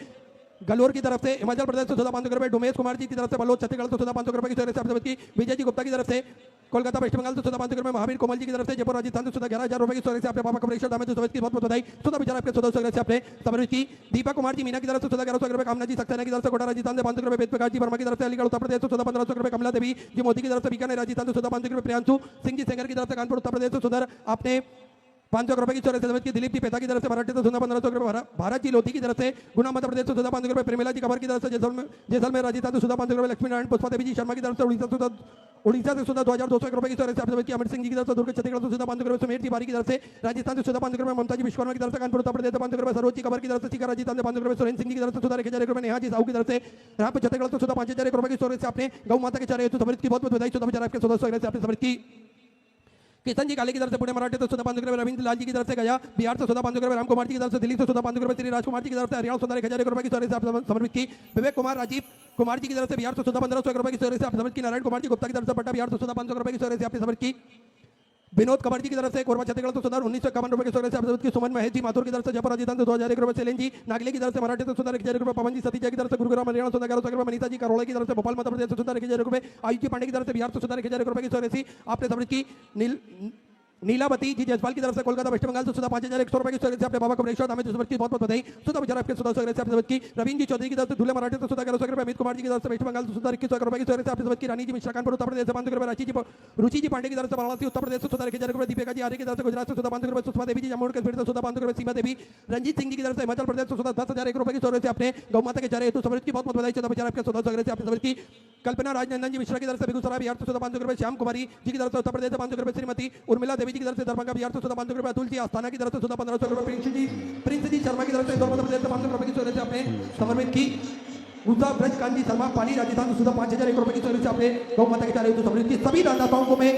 गलोर की तरफ से हिमाचल प्रदेश से 500 रुपए, डोमेश कुमार जी की तरफ से बलोच छत्तीसगढ़ से 500 रुपए की स्वर्ग से आप समझ की। विजय जी गुप्ता की तरफ से कोलकाता वेस्ट बंगाल से सुधा 500 रुपए महावीर कोमल जी की तरफ से जयपुर राजस्थान से सुधा 11,000 रुपए की स्टोरेज से आपने बाबा कमलेश्वर दामे सुधा की बहुत बधाई सुधा विचार आपके सुधा स्टोरेज से आपने समर्पित की दीपक कुमार जी मीना की तरफ से सुधा 1100 रुपए कामना जी सक्सेना की तरफ से कोटा राजस्थान से 500 रुपए वेद प्रकाश जी वर्मा की तरफ से अलीगढ़ उत्तर प्रदेश से सुधा 1500 रुपए कमला देवी जी मोदी की तरफ से बीकानेर राजस्थान से सुधा 500 रुपए प्रियांशु सिंह जी सेंगर की तरफ से कानपुर उत्तर प्रदेश से सुधा आपने 500 रुपए की स्टोरेज से की दिलीप जी पेता की तरफ से मराठी से सुधा 1500 रुपए भारत जी लोधी की तरफ से गुना मध्य प्रदेश से सुधा 500 रुपए प्रेमिला जी कबर की तरफ से जैसलमेर राजस्थान से सुधा 500 रुपए लक्ष्मी नारायण पुष्पा देवी जी शर्मा की तरफ से उड़ीसा से सुधा 2200 रुपए की स्टोरेज से आपने अमित सिंह जी की तरफ से दुर्ग छत्तीसगढ़ से सुधा 500 रुपए सुमेर तिवारी की तरफ से राजस्थान से सुधा 500 रुपए ममता जी विश्वकर्मा की तरफ से कानपुर उत्तर प्रदेश से 500 रुपए सरोज जी कबर की तरफ से शिखा राजस्थान से 500 रुपए सुरेंद्र सिंह जी की तरफ से सुधा 1000 रुपए नेहा जी साहू की तरफ से राम छत्तीसगढ़ से सुधा 5000 रुपए की स्टोरेज से आपने गौ माता के चारे हेतु समृद्ध की बहुत बहुत बधाई सुधा विचार आपके सुधा स्टोरेज से आपने समृद्ध की किशन जी काले की तरफ से पुणे मराठी से सुधा 500 रुपए रविंद्र लाल जी की तरफ से गया बिहार से सुधा 500 रुपए राम कुमार जी की तरफ से दिल्ली से सुधा 500 रुपए श्री राजकुमार जी की तरफ से हरियाणा सुधा 1000 रुपए की स्टोरेज से आप समर्पित की विवेक कुमार राजीव कुमार जी की तरफ से बिहार से सुधा 1500 रुपए की स्टोरेज से आप समर्पित की नारायण कुमार जी गुप्ता की तरफ से पट्टा बिहार से सुधा 500 रुपए की स्टोरेज से आपने समर्पित की विनोद कबर जी की तरफ से कोरबा छत्तीसगढ़ से सुधा 1951 रुपए की स्टोरेज से आप समर्पित की सुमन महेश जी माथुर की तरफ से जयपुर राजस्थान से 2000 रुपए सेलेन जी नागले की तरफ से मराठी से सुधा 1000 रुपए पवन जी सतीजा की तरफ से गुरुग्राम हरियाणा सुधा 1100 रुपए मनीता जी करोड़ा की तरफ से भोपाल मध्य प्रदेश से सुधा 1000 रुपए आयुष जी पांडे की तरफ से बिहार से सुधा 1000 रुपए की स्टोरेज से आपने समर्पित की नीलावती जी जयसवाल की तरफ से कोलकाता वेस्ट बंगाल से सुधा 5100 रुपए की स्टोरेज से आपने बाबा कमलेश्वर दामे की बहुत बहुत बधाई सुधा विचार आपके सुधा स्टोरेज से आपने की रवीन जी चौधरी की तरफ से धुले मराठी से सुधा 1100 रुपए अमित कुमार जी की तरफ से वेस्ट बंगाल से सुधा 2100 रुपए की स्टोरेज से आपने की रानी जी मिश्रा कानपुर उत्तर प्रदेश से 500 रुपए रांची जी रुचि जी पांडे की तरफ से वाराणसी उत्तर प्रदेश से सुधा 1000 रुपए दीपिका जी आर्य की तरफ से गुजरात से सुधा 500 रुपए सुषमा देवी जी जम्मू कश्मीर से सुधा 500 रुपए सीमा देवी रंजीत सिंह जी की तरफ से हिमाचल प्रदेश से सुधा 10,000 रुपए की स्टोरेज से आपने गौ माता के चारे हेतु समृद्ध की बहुत बहुत बधाई सुधा विचार आपके सुधा स्टोरेज से आपने समृद्ध की कल्पना राजनंदन जी मिश्रा की तरफ से बेगूसराय बिहार से सुधा 500 रुपए श्याम कुमारी जी की तरफ से उत्तर प्रदेश से 500 रुपए श्रीमती उर्मिला देवी जी की तरफ से दरभंगा बिहार से सुधा 500 रुपए अतुल जी आस्थाना की तरफ से सुधा 1500 रुपए प्रिंस जी शर्मा की तरफ से इंदौर मध्य प्रदेश से 500 रुपए की स्टोरेज से आपने समर्पित की गुजरात ब्रज कांजी शर्मा पाली राजस्थान से सुधा 5000 रुपए की स्टोरेज से आपने गौ माता के चारे हेतु समर्पित की सभी दानदाताओं को मैं